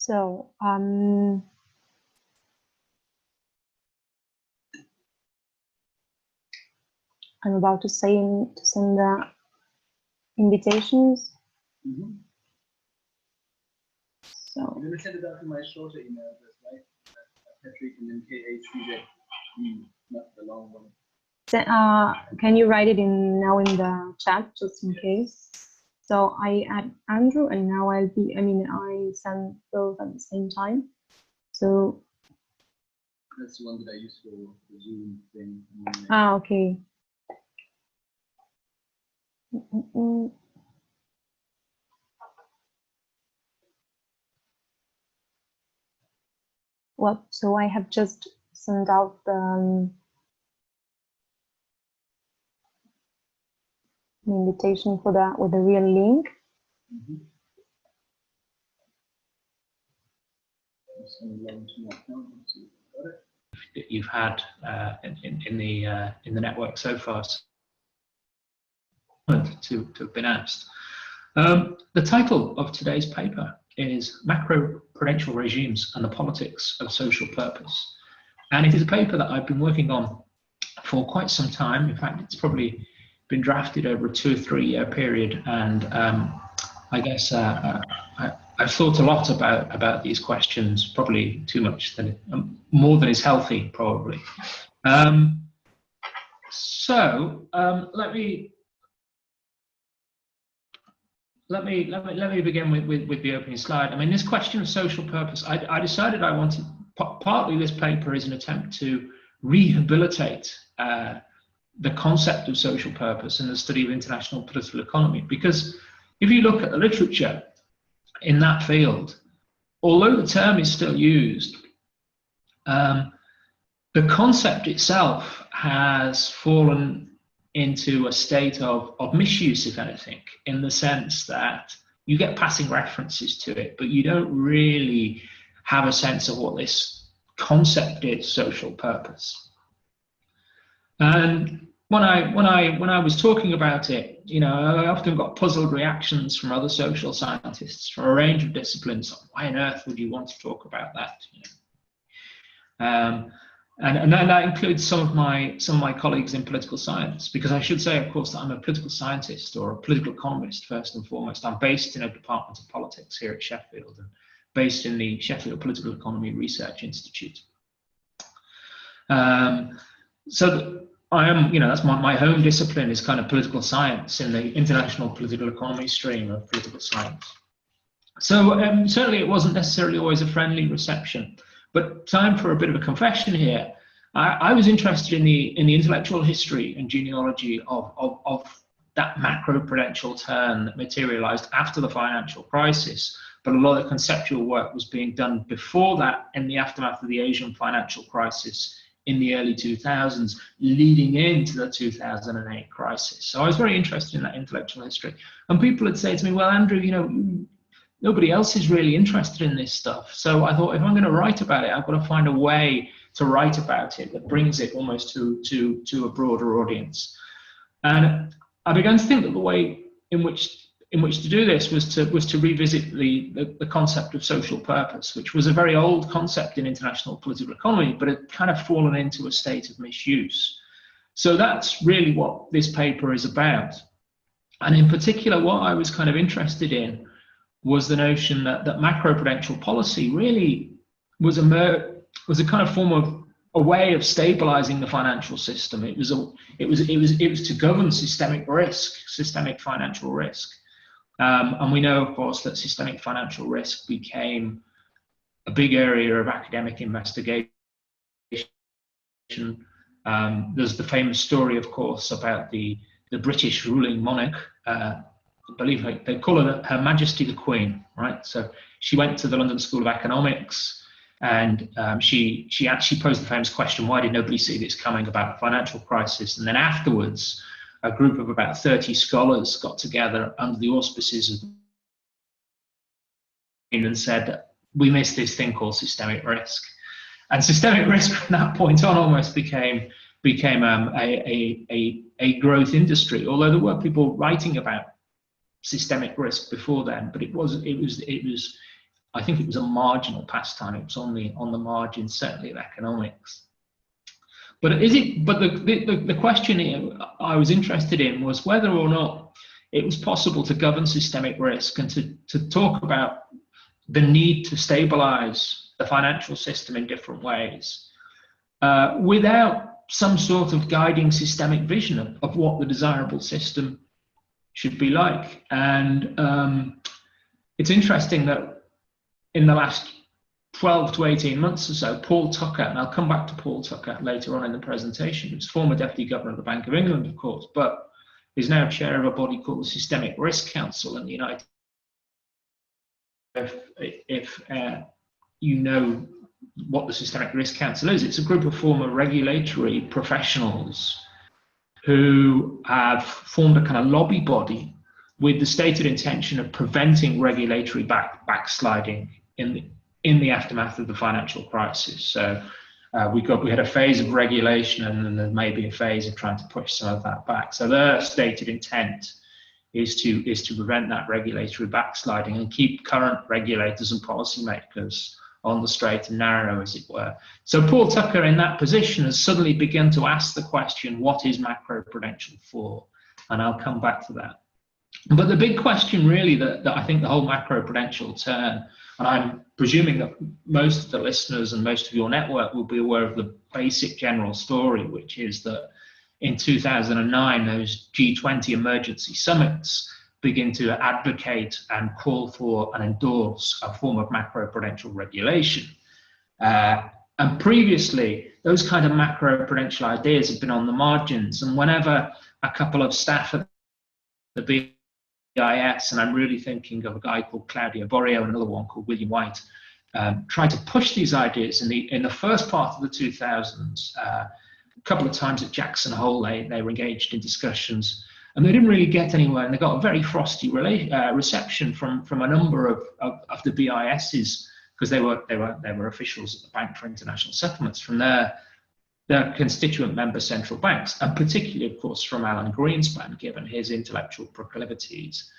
So I'm about to send the invitations. Mm-hmm. So I'm going to send it out to my shorter email address, right? Patrick and then KHZ, not the long one. Can you write it in now in the chat just in case? So I add Andrew, and now I send both at the same time. So that's the one that I use for the Zoom thing. Okay. Well, so I have just sent out the invitation for that with the real link. Mm-hmm. That you've had in the network so far to have been asked. The title of today's paper is Macroprudential Regimes and the Politics of Social Purpose, and it is a paper that I've been working on for quite some time. In fact, it's probably been drafted over a 2 or 3 year period, and I guess I've thought a lot about these questions, probably too much, more than is healthy, probably. Let me begin with the opening slide. I mean, this question of social purpose, I decided I wanted, partly this paper is an attempt to rehabilitate the concept of social purpose in the study of international political economy, because if you look at the literature in that field, although the term is still used, the concept itself has fallen into a state of misuse, if anything, in the sense that you get passing references to it, but you don't really have a sense of what this concept is, social purpose. And when I was talking about it, you know, I often got puzzled reactions from other social scientists from a range of disciplines. Why on earth would you want to talk about that? You know? And that includes some of my colleagues in political science, because I should say, of course, that I'm a political scientist or a political economist first and foremost. I'm based in a department of politics here at Sheffield and based in the Sheffield Political Economy Research Institute. So I am, you know, that's my home discipline is kind of political science in the international political economy stream of political science. So certainly it wasn't necessarily always a friendly reception. But time for a bit of a confession here. I was interested in the intellectual history and genealogy of that macroprudential turn that materialized after the financial crisis. But a lot of conceptual work was being done before that in the aftermath of the Asian financial crisis in the early 2000s, leading into the 2008 crisis. So I was very interested in that intellectual history. And people would say to me, well, Andrew, you know, nobody else is really interested in this stuff. So I thought, if I'm going to write about it, I've got to find a way to write about it that brings it almost to a broader audience. And I began to think that the way in which to do this was to revisit the concept of social purpose, which was a very old concept in international political economy, but it kind of fallen into a state of misuse. So that's really what this paper is about. And in particular, what I was kind of interested in was the notion that macroprudential policy really was a kind of form of a way of stabilizing the financial system. It was to govern systemic risk, systemic financial risk, and we know, of course, that systemic financial risk became a big area of academic investigation. There's the famous story, of course, about the British ruling monarch. I believe they call her Majesty the Queen, right? So she went to the London School of Economics, and she actually posed the famous question, why did nobody see this coming about the financial crisis? And then afterwards, a group of about 30 scholars got together under the auspices of the Queen and said, we missed this thing called systemic risk. And systemic risk from that point on almost became a growth industry, although there were people writing about systemic risk before then, but it was I think it was a marginal pastime. It was only on the margin, certainly, of economics. But the question I was interested in was whether or not it was possible to govern systemic risk and to talk about the need to stabilize the financial system in different ways without some sort of guiding systemic vision of what the desirable system should be like. And it's interesting that in the last 12 to 18 months or so, Paul Tucker, and I'll come back to Paul Tucker later on in the presentation, who's former Deputy Governor of the Bank of England, of course, but is now chair of a body called the Systemic Risk Council in the United States. If you know what the Systemic Risk Council is, it's a group of former regulatory professionals who have formed a kind of lobby body with the stated intention of preventing regulatory backsliding in the aftermath of the financial crisis. So we had a phase of regulation, and then there may be a phase of trying to push some of that back. So their stated intent is to prevent that regulatory backsliding and keep current regulators and policymakers on the straight and narrow, as it were. So Paul Tucker, in that position, has suddenly begun to ask the question, what is macroprudential for? And I'll come back to that. But the big question really that I think the whole macroprudential turn, and I'm presuming that most of the listeners and most of your network will be aware of the basic general story, which is that in 2009, those G20 emergency summits begin to advocate and call for and endorse a form of macroprudential regulation. And previously, those kind of macroprudential ideas have been on the margins. And whenever a couple of staff at the BIS, and I'm really thinking of a guy called Claudio Borio and another one called William White, tried to push these ideas in the first part of the 2000s, a couple of times at Jackson Hole, they were engaged in discussions. And they didn't really get anywhere, and they got a very frosty reception from a number of the BISs, because they were officials at the Bank for International Settlements, from their constituent member central banks, and particularly, of course, from Alan Greenspan, given his intellectual proclivities.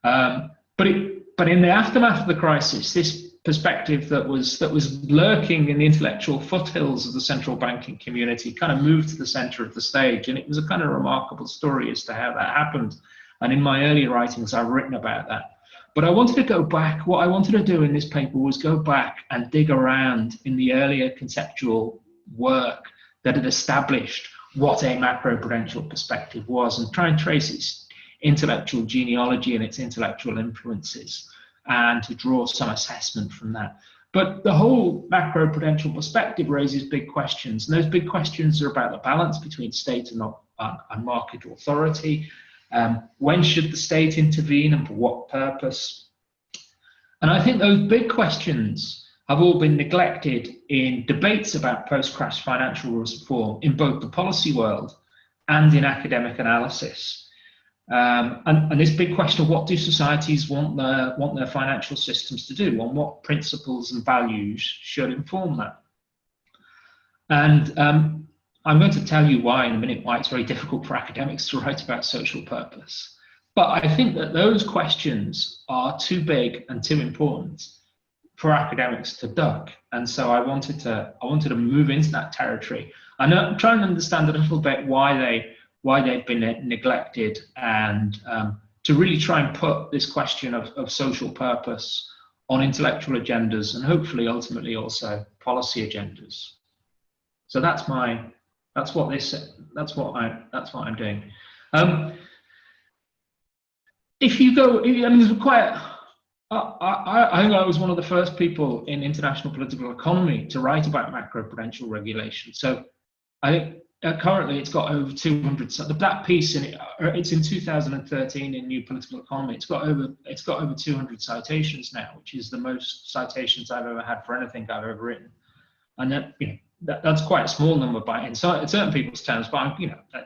But in the aftermath of the crisis, this perspective that was lurking in the intellectual foothills of the central banking community kind of moved to the center of the stage, and it was a kind of remarkable story as to how that happened. And in my earlier writings, I've written about that. But I wanted to go back. What I wanted to do in this paper was go back and dig around in the earlier conceptual work that had established what a macroprudential perspective was, and try and trace its intellectual genealogy and its intellectual influences, and to draw some assessment from that. But the whole macroprudential perspective raises big questions, and those big questions are about the balance between state and market authority. When should the state intervene, and for what purpose? And I think those big questions have all been neglected in debates about post-crash financial reform in both the policy world and in academic analysis. And this big question of what do societies want their financial systems to do, and what principles and values should inform that. And I'm going to tell you why in a minute, why it's very difficult for academics to write about social purpose. But I think that those questions are too big and too important for academics to duck. And so I wanted to move into that territory and try and understand a little bit why they've been neglected, and to really try and put this question of social purpose on intellectual agendas, and hopefully ultimately also policy agendas. So that's what I'm doing. If you go, I mean, there's quite. I think I was one of the first people in international political economy to write about macroprudential regulation. So I think currently it's got over 200. That piece it's in 2013 in New Political Economy. It's got over 200 citations now, which is the most citations I've ever had for anything I've ever written. And that, that's quite a small number in certain people's terms. But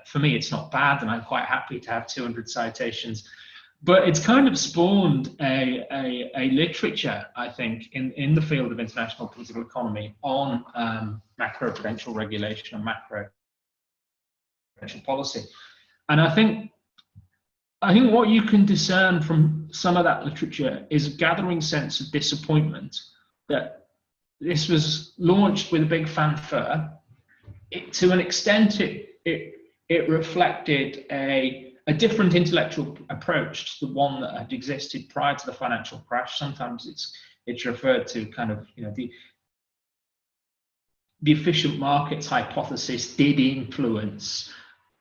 for me, it's not bad, and I'm quite happy to have 200 citations. But it's kind of spawned a literature, I think, in the field of international political economy on macroprudential regulation and macroprudential policy. And I think I think what you can discern from some of that literature is a gathering sense of disappointment that this was launched with a big fanfare. To an extent, it reflected a different intellectual approach to the one that had existed prior to the financial crash. Sometimes it's referred to kind of, you know, the efficient markets hypothesis did influence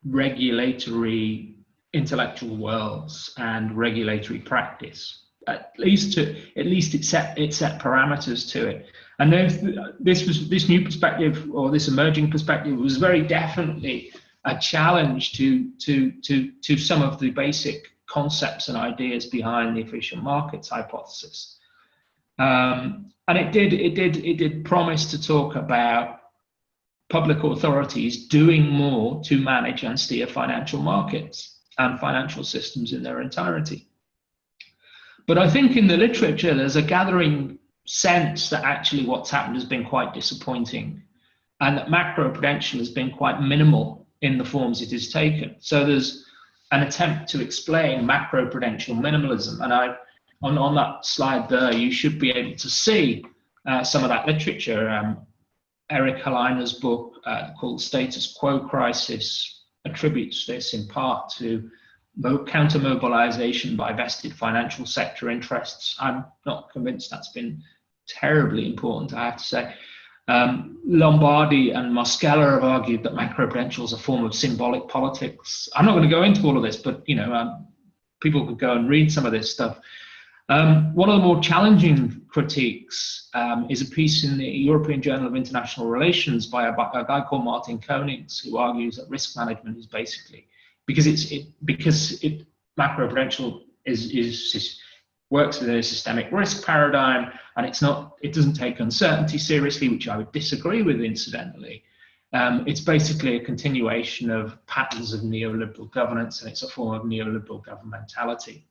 regulatory intellectual worlds and regulatory practice. At least it set parameters to it. And this new perspective, or this emerging perspective, was very definitely a challenge to some of the basic concepts and ideas behind the efficient markets hypothesis. And it did promise to talk about public authorities doing more to manage and steer financial markets and financial systems in their entirety. But I think in the literature, there's a gathering sense that actually what's happened has been quite disappointing, and that macroprudential has been quite minimal in the forms it has taken. So there's an attempt to explain macroprudential minimalism, and on that slide there, you should be able to see some of that literature. Eric Haliner's book called Status Quo Crisis attributes this in part to counter-mobilization by vested financial sector interests. I'm not convinced that's been terribly important, I have to say. Lombardi and Moschella have argued that macroprudential is a form of symbolic politics. I'm not going to go into all of this, but you know, people could go and read some of this stuff. One of the more challenging critiques is a piece in the European Journal of International Relations by a guy called Martin Konings, who argues that risk management is basically, because macroprudential works within a systemic risk paradigm, and it doesn't take uncertainty seriously, which I would disagree with, incidentally. It's basically a continuation of patterns of neoliberal governance, and it's a form of neoliberal governmentality.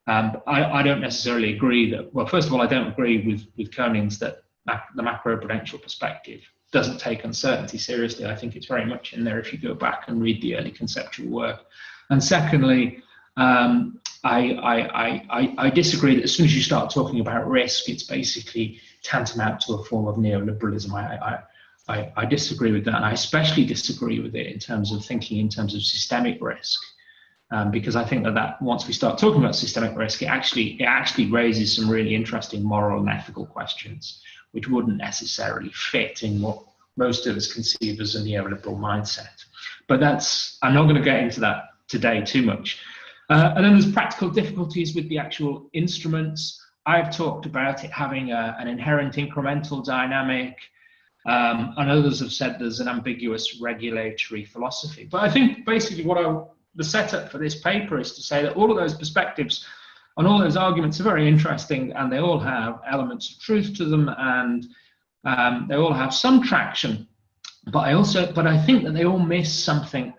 I don't necessarily agree that, well, first of all, I don't agree with Konings that the macroprudential perspective doesn't take uncertainty seriously. I think it's very much in there if you go back and read the early conceptual work. And secondly, I disagree that as soon as you start talking about risk, it's basically tantamount to a form of neoliberalism. I disagree with that, and I especially disagree with it in terms of thinking in terms of systemic risk. Because I think that once we start talking about systemic risk, it actually raises some really interesting moral and ethical questions, which wouldn't necessarily fit in what most of us conceive as a neoliberal mindset. But I'm not going to get into that today too much. And then there's practical difficulties with the actual instruments. I've talked about it having an inherent incremental dynamic, and others have said there's an ambiguous regulatory philosophy. But I think basically the setup for this paper is to say that all of those perspectives and all those arguments are very interesting, and they all have elements of truth to them, and they all have some traction. But I think that they all miss something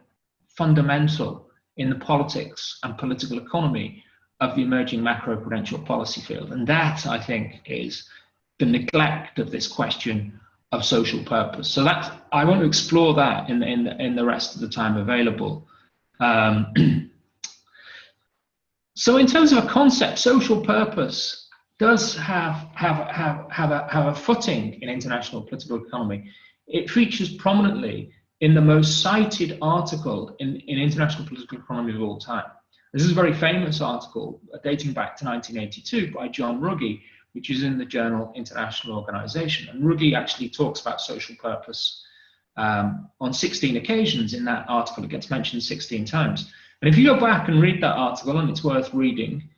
fundamental in the politics and political economy of the emerging macroprudential policy field, and that, I think, is the neglect of this question of social purpose. So I want to explore that in the rest of the time available. So in terms of a concept, social purpose does have a footing in international political economy. It features prominently in the most cited article in international political economy of all time. This is a very famous article dating back to 1982 by John Ruggie, which is in the journal International Organization. And Ruggie actually talks about social purpose on 16 occasions in that article. It gets mentioned 16 times. And if you go back and read that article, and it's worth reading,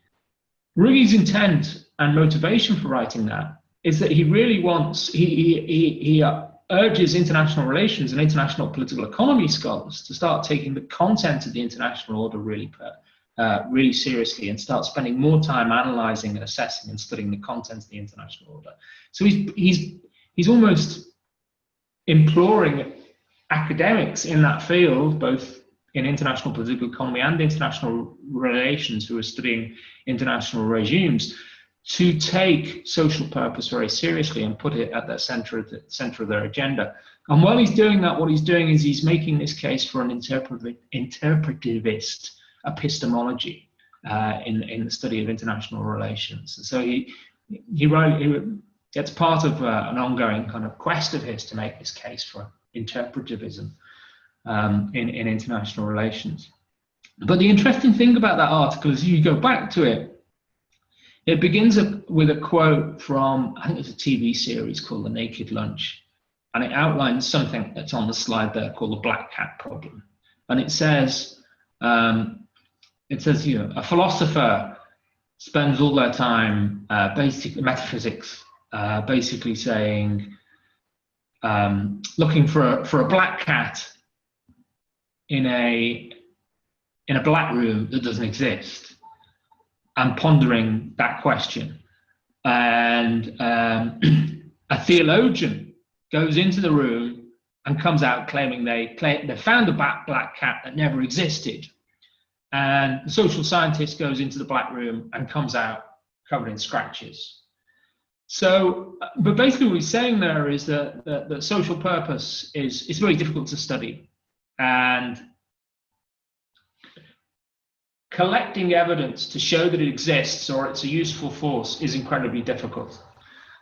Ruggie's intent and motivation for writing that is that he really wants, he urges international relations and international political economy scholars to start taking the content of the international order really seriously, and start spending more time analyzing and assessing and studying the content of the international order. So he's almost imploring academics in that field, both in international political economy and international relations, who are studying international regimes, to take social purpose very seriously and put it at the center of their agenda. And while he's doing that, what he's doing is he's making this case for an interpretivist epistemology. in the study of international relations. And so it's part of an ongoing kind of quest of his to make this case for interpretivism in international relations. But the interesting thing about that article is, you go back to it, it begins with a quote from, I think it's a TV series called The Naked Lunch, and it outlines something that's on the slide there called the black cat problem. And it says, you know, a philosopher spends all their time, basic metaphysics, basically saying, looking for a black cat in a black room that doesn't exist, and pondering that question. And a theologian goes into the room and comes out claiming they found a black cat that never existed. And the social scientist goes into the black room and comes out covered in scratches. So, but basically what he's saying there is that social purpose is very difficult to study, and collecting evidence to show that it exists or it's a useful force is incredibly difficult.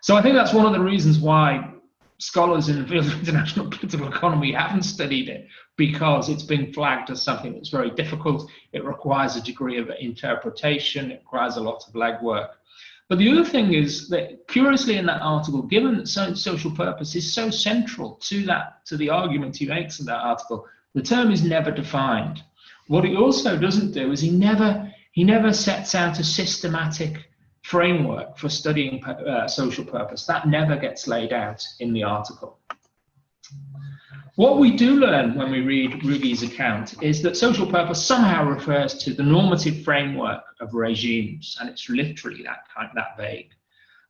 So I think that's one of the reasons why scholars in the field of international political economy haven't studied it, because it's been flagged as something that's very difficult. It requires a degree of interpretation, it requires a lot of legwork. But the other thing is that, curiously, in that article, given that social purpose is so central to the argument he makes in that article, the term is never defined. What he also doesn't do is he never sets out a systematic framework for studying social purpose. That never gets laid out in the article. What we do learn when we read Rugi's account is that social purpose somehow refers to the normative framework of regimes, and it's literally that vague.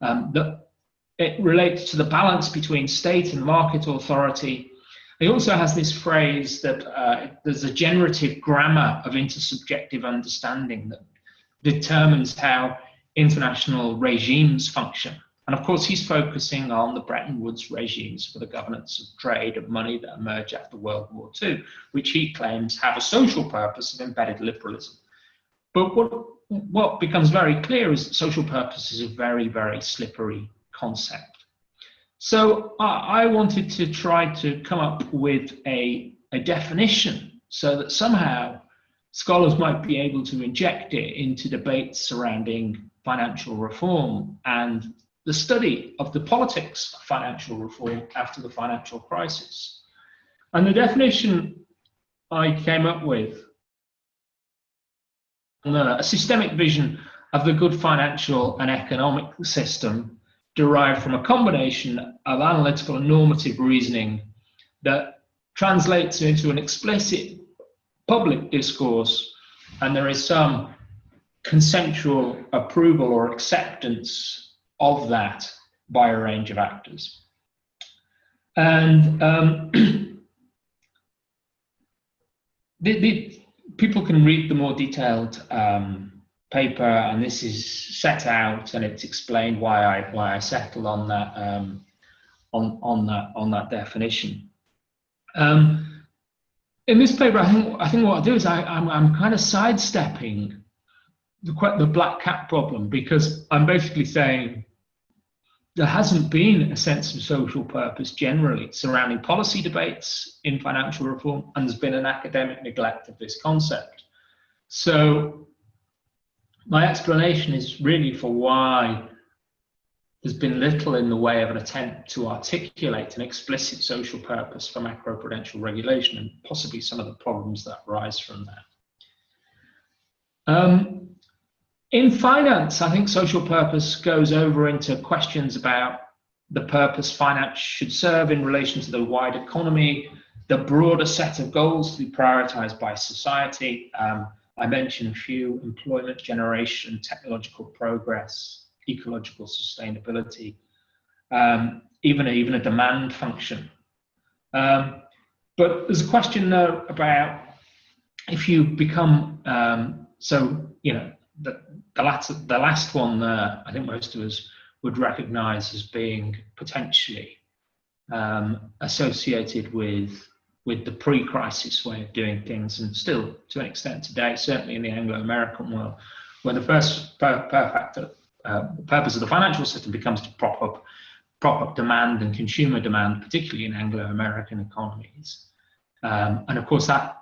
That it relates to the balance between state and market authority. He also has this phrase that there's a generative grammar of intersubjective understanding that determines how international regimes function. And of course, he's focusing on the Bretton Woods regimes for the governance of trade and money that emerged after World War II, which he claims have a social purpose of embedded liberalism. But what becomes very clear is that social purpose is a very, very slippery concept. So I wanted to try to come up with a definition so that somehow scholars might be able to inject it into debates surrounding financial reform and the study of the politics of financial reform after the financial crisis. And the definition I came up with, a systemic vision of the good financial and economic system derived from a combination of analytical and normative reasoning that translates into an explicit public discourse, and there is some consensual approval or acceptance of that by a range of actors. And people can read the more detailed paper, and this is set out and it's explained why I settled on that on that definition. In this paper, I think what I do is I'm kind of sidestepping the black cat problem, because I'm basically saying there hasn't been a sense of social purpose generally surrounding policy debates in financial reform, and there's been an academic neglect of this concept. So my explanation is really for why there's been little in the way of an attempt to articulate an explicit social purpose for macroprudential regulation, and possibly some of the problems that arise from that. In finance, I think social purpose goes over into questions about the purpose finance should serve in relation to the wide economy, the broader set of goals to be prioritized by society. I mentioned a few: employment generation, technological progress, ecological sustainability, even a demand function. But there's a question there about if you become, the last one there, I think most of us would recognize as being potentially associated with the pre-crisis way of doing things, and still to an extent today, certainly in the Anglo-American world, when the first purpose of the financial system becomes to prop up demand and consumer demand, particularly in Anglo-American economies. And of course, that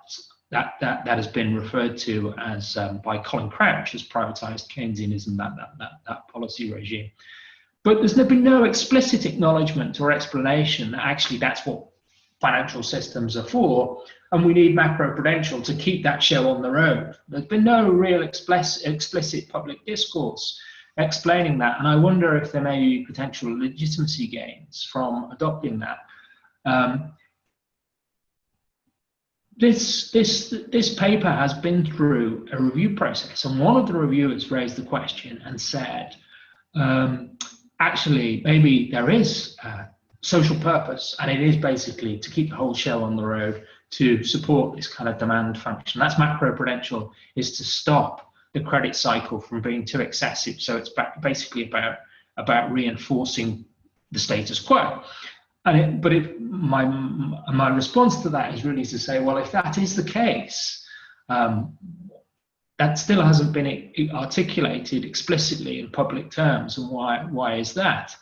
has been referred to as by Colin Crouch as privatized Keynesianism, that policy regime. But there's been no explicit acknowledgement or explanation that actually that's what financial systems are for, and we need Macroprudential to keep that show on the road. There's been no real explicit public discourse explaining that, and I wonder if there may be potential legitimacy gains from adopting that. This paper has been through a review process, and one of the reviewers raised the question and said, actually, maybe there is social purpose, and it is basically to keep the whole show on the road, to support this kind of demand function. That's Macroprudential, is to stop the credit cycle from being too excessive. So it's basically about reinforcing the status quo. And my response to that is really to say, well, if that is the case, that still hasn't been articulated explicitly in public terms, and why is that?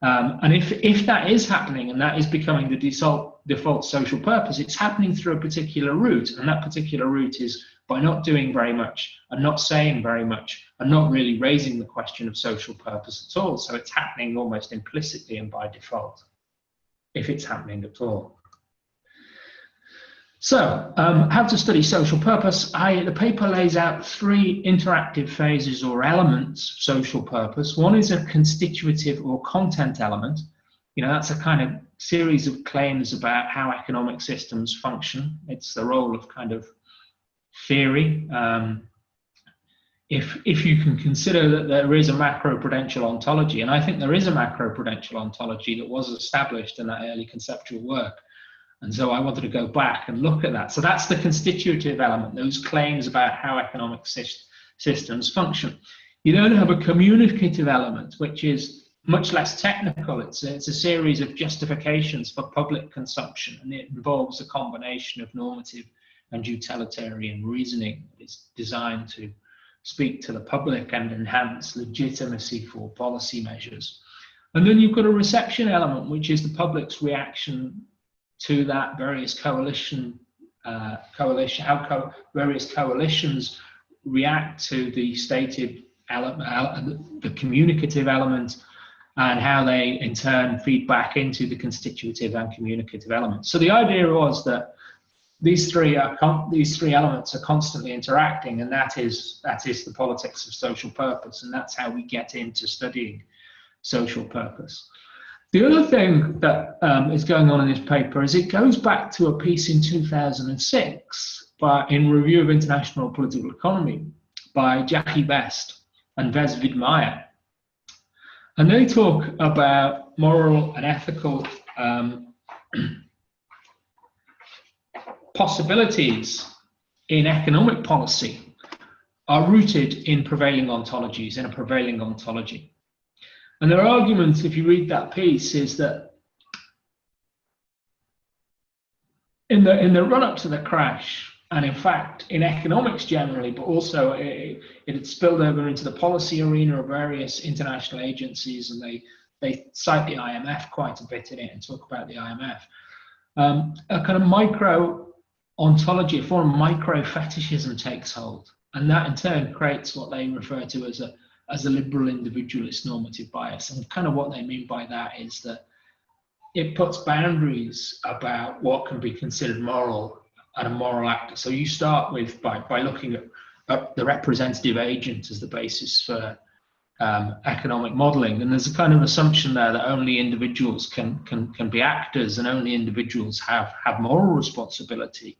And if that is happening and that is becoming the default social purpose, it's happening through a particular route, and that particular route is by not doing very much and not saying very much and not really raising the question of social purpose at all. So it's happening almost implicitly and by default, if it's happening at all. So, how to study social purpose. The paper lays out 3 interactive phases or elements of social purpose. One is a constitutive or content element. You know, that's a kind of series of claims about how economic systems function. It's the role of kind of theory. If you can consider that there is a macroprudential ontology, and I think there is a macroprudential ontology that was established in that early conceptual work. And so I wanted to go back and look at that. So that's the constitutive element, those claims about how economic systems function. You then have a communicative element, which is much less technical. It's a series of justifications for public consumption, and it involves a combination of normative and utilitarian reasoning. It's designed to speak to the public and enhance legitimacy for policy measures. And then you've got a reception element, which is the public's reaction to that, various various coalitions react to the stated element, the communicative element, and how they in turn feed back into the constitutive and communicative elements. So the idea was that these three elements are constantly interacting, and that is the politics of social purpose, and that's how we get into studying social purpose. The other thing that is going on in this paper is it goes back to a piece in 2006 in Review of International Political Economy by Jackie Best and Wes Widmeyer. And they talk about moral and ethical possibilities in economic policy are rooted in prevailing ontologies, in a prevailing ontology. And their argument, if you read that piece, is that in the run-up to the crash, and in fact in economics generally, but also it had spilled over into the policy arena of various international agencies, and they cite the IMF quite a bit in it and talk about the IMF. A kind of micro ontology, a form of micro fetishism takes hold, and that in turn creates what they refer to as a liberal individualist normative bias. And kind of what they mean by that is that it puts boundaries about what can be considered moral and a moral actor. So you start with by looking at the representative agent as the basis for economic modeling, and there's a kind of assumption there that only individuals can be actors, and only individuals have moral responsibility.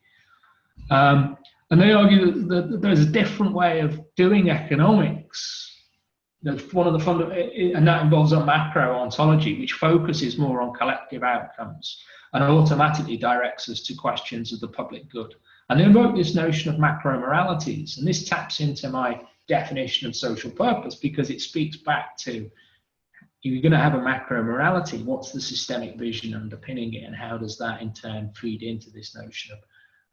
And they argue that there's a different way of doing economics. That's one of the and that involves a macro ontology, which focuses more on collective outcomes and automatically directs us to questions of the public good. And they invoke this notion of macro moralities, and this taps into my definition of social purpose, because it speaks back to, you're going to have a macro morality, what's the systemic vision underpinning it, and how does that in turn feed into this notion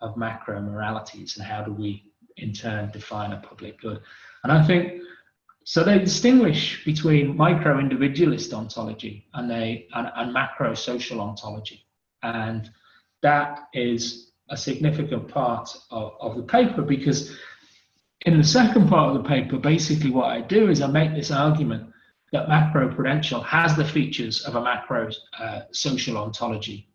of macro moralities, and how do we in turn define a public good. And I think, so they distinguish between micro-individualist ontology and macro-social ontology. And that is a significant part of the paper, because in the second part of the paper, basically what I do is I make this argument that Macroprudential has the features of a macro-social ontology.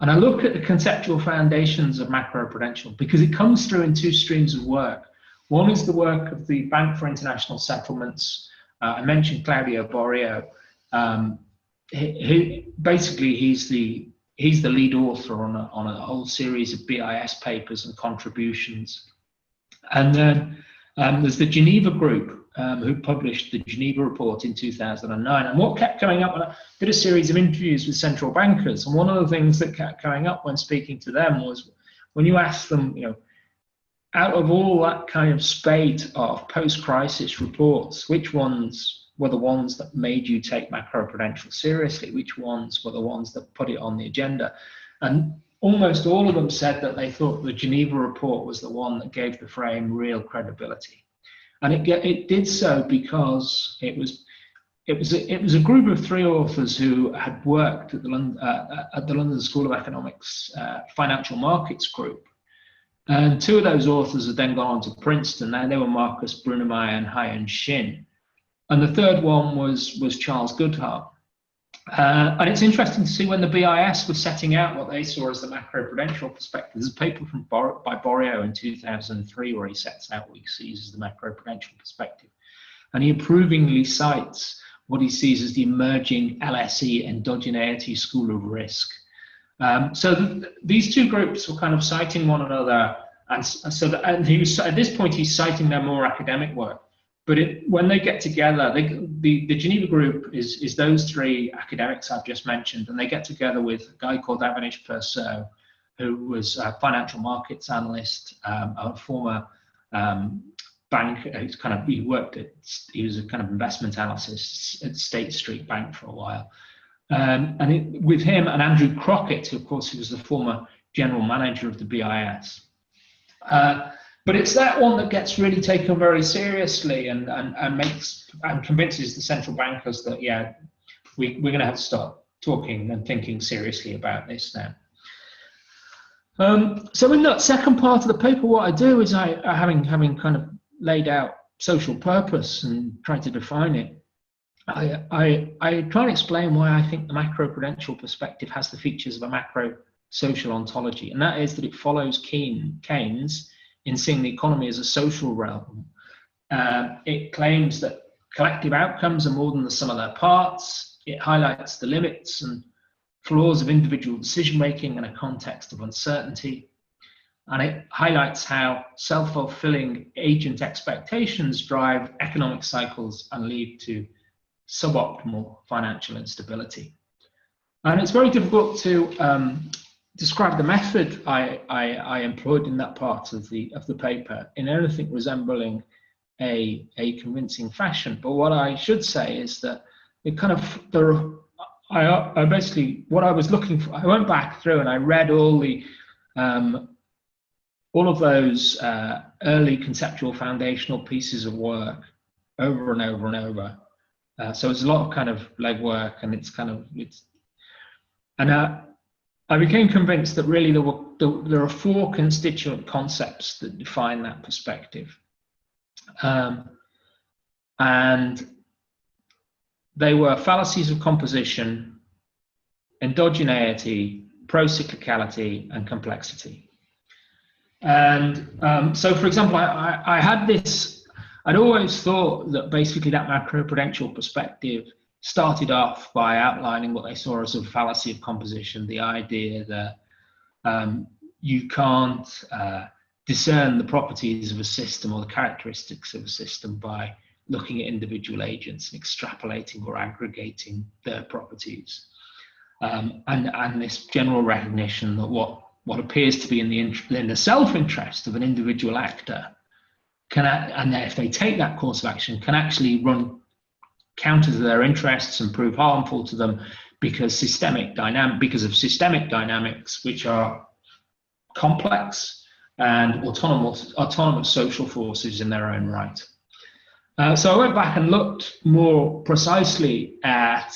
And I look at the conceptual foundations of Macroprudential because it comes through in two streams of work. One is the work of the Bank for International Settlements. I mentioned Claudio Borio. Basically, he's the lead author on a whole series of BIS papers and contributions. And then there's the Geneva Group, who published the Geneva Report in 2009. And what kept coming up, and I did a series of interviews with central bankers, and one of the things that kept coming up when speaking to them was when you ask them, out of all that kind of spate of post-crisis reports, which ones were the ones that made you take Macroprudential seriously? Which ones were the ones that put it on the agenda? And almost all of them said that they thought the Geneva Report was the one that gave the frame real credibility. And it did so because it was a group of three authors who had worked at the London School of Economics Financial Markets Group. And two of those authors had then gone on to Princeton. Now they were Marcus Brunemeyer and Haiyan Shin. And the third one was Charles Goodhart. And it's interesting to see when the BIS was setting out what they saw as the macroprudential perspective. There's a paper by Borio in 2003 where he sets out what he sees as the macroprudential perspective. And he approvingly cites what he sees as the emerging LSE endogeneity school of risk. So these two groups were kind of citing one another, and he was, at this point he's citing their more academic work. But when they get together, the Geneva Group is those three academics I've just mentioned, and they get together with a guy called Avinash Persaud, who was a financial markets analyst, a former bank. He was a kind of investment analyst at State Street Bank for a while. With him and Andrew Crockett, who of course he was the former general manager of the BIS. But it's that one that gets really taken very seriously and convinces the central bankers that, yeah, we're going to have to start talking and thinking seriously about this now. So in that second part of the paper, what I do is having kind of laid out social purpose and tried to define it, I try and explain why I think the macroprudential perspective has the features of a macro-social ontology, and that is that it follows Keynes in seeing the economy as a social realm. It claims that collective outcomes are more than the sum of their parts. It highlights the limits and flaws of individual decision-making in a context of uncertainty. And it highlights how self-fulfilling agent expectations drive economic cycles and lead to suboptimal financial instability. And it's very difficult to describe the method I employed in that part of the paper in anything resembling a convincing fashion. But what I should say is that it kind of I basically, what I was looking for, I went back through and I read all of those early conceptual foundational pieces of work over and over and over. So it's a lot of kind of legwork, and I became convinced that really there are four constituent concepts that define that perspective. And they were fallacies of composition, endogeneity, procyclicality, and complexity. And so, for example, I had this, I'd always thought that basically that macroprudential perspective started off by outlining what they saw as a fallacy of composition, the idea that you can't discern the properties of a system or the characteristics of a system by looking at individual agents and extrapolating or aggregating their properties. And this general recognition that what appears to be in the self-interest of an individual actor and if they take that course of action, can actually run counter to their interests and prove harmful to them because of systemic dynamics, which are complex and autonomous social forces in their own right. So I went back and looked more precisely at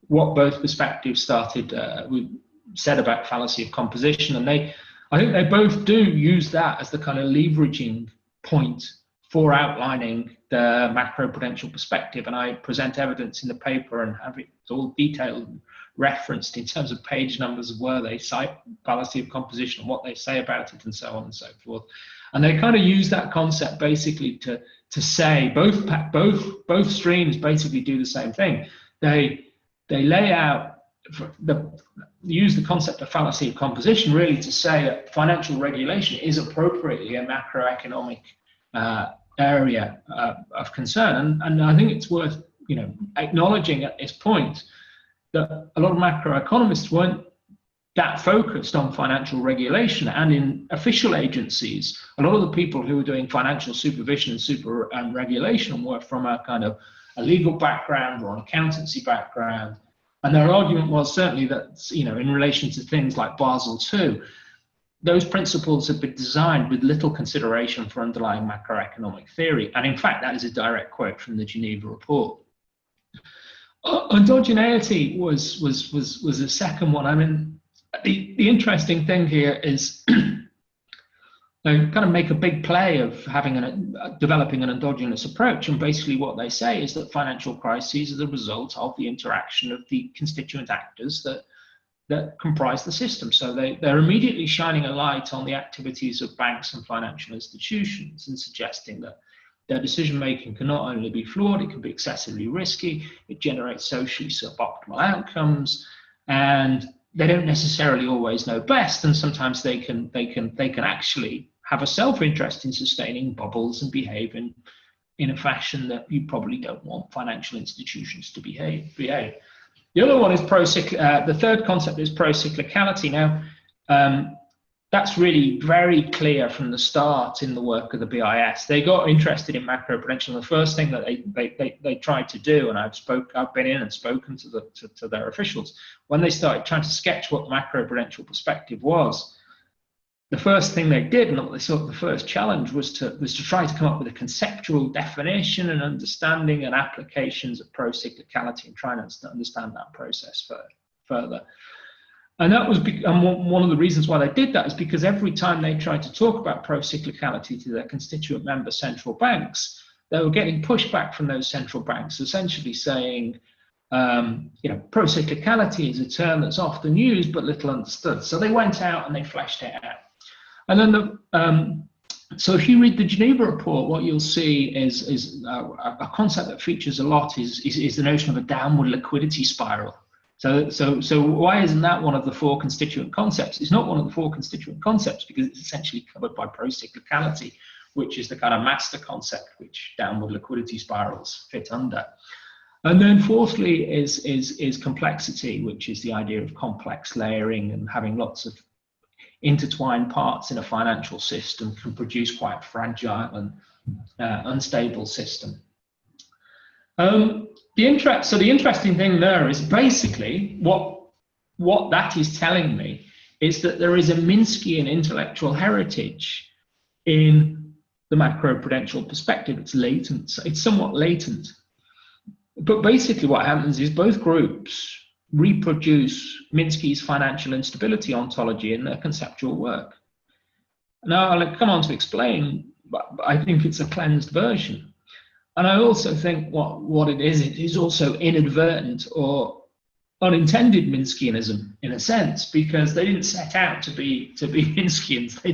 what both perspectives said about fallacy of composition, and I think they both do use that as the kind of leveraging point for outlining the macroprudential perspective. And I present evidence in the paper and have it all detailed, referenced in terms of page numbers of where they cite fallacy of composition and what they say about it, and so on and so forth. And they kind of use that concept basically to say both streams basically do the same thing. They lay out use the concept of fallacy of composition really to say that financial regulation is appropriately a macroeconomic area of concern, and I think it's worth acknowledging at this point that a lot of macroeconomists weren't that focused on financial regulation, and in official agencies, a lot of the people who were doing financial supervision and regulation were from a kind of a legal background or an accountancy background. And their argument was certainly that, in relation to things like Basel II, those principles have been designed with little consideration for underlying macroeconomic theory. And in fact, that is a direct quote from the Geneva report. Endogeneity was the second one. I mean, the interesting thing here is they kind of make a big play of developing an endogenous approach, and basically what they say is that financial crises are the result of the interaction of the constituent actors that comprise the system. So they're immediately shining a light on the activities of banks and financial institutions and suggesting that their decision making can not only be flawed, it can be excessively risky, it generates socially suboptimal outcomes, and they don't necessarily always know best, and sometimes they can actually have a self-interest in sustaining bubbles and behave in a fashion that you probably don't want financial institutions to behave. The other one is the third concept is pro-cyclicality. Now, that's really very clear from the start in the work of the BIS. They got interested in macroprudential. The first thing that they tried to do, and I've been in and spoken to their officials, when they started trying to sketch what the macroprudential perspective was, the first thing they did, and what they saw the first challenge was to try to come up with a conceptual definition and understanding and applications of pro-cyclicality, and trying to understand that process further. And that was one of the reasons why they did that is because every time they tried to talk about pro-cyclicality to their constituent member central banks, they were getting pushback from those central banks, essentially saying, pro-cyclicality is a term that's often used but little understood. So they went out and they fleshed it out. And then so if you read the Geneva report, what you'll see is a concept that features a lot is the notion of a downward liquidity spiral. So why isn't that one of the four constituent concepts? It's not one of the four constituent concepts because it's essentially covered by pro-cyclicality, which is the kind of master concept which downward liquidity spirals fit under. And then fourthly is complexity, which is the idea of complex layering, and having lots of intertwined parts in a financial system can produce quite fragile and unstable system. The interesting thing there is basically what that is telling me is that there is a Minskian intellectual heritage in the macroprudential perspective. It's latent, it's somewhat latent. But basically what happens is both groups reproduce Minsky's financial instability ontology in their conceptual work. Now I'll come on to explain, but I think it's a cleansed version. And I also think what it is also inadvertent or unintended Minskianism in a sense, because they didn't set out to be Minskians. They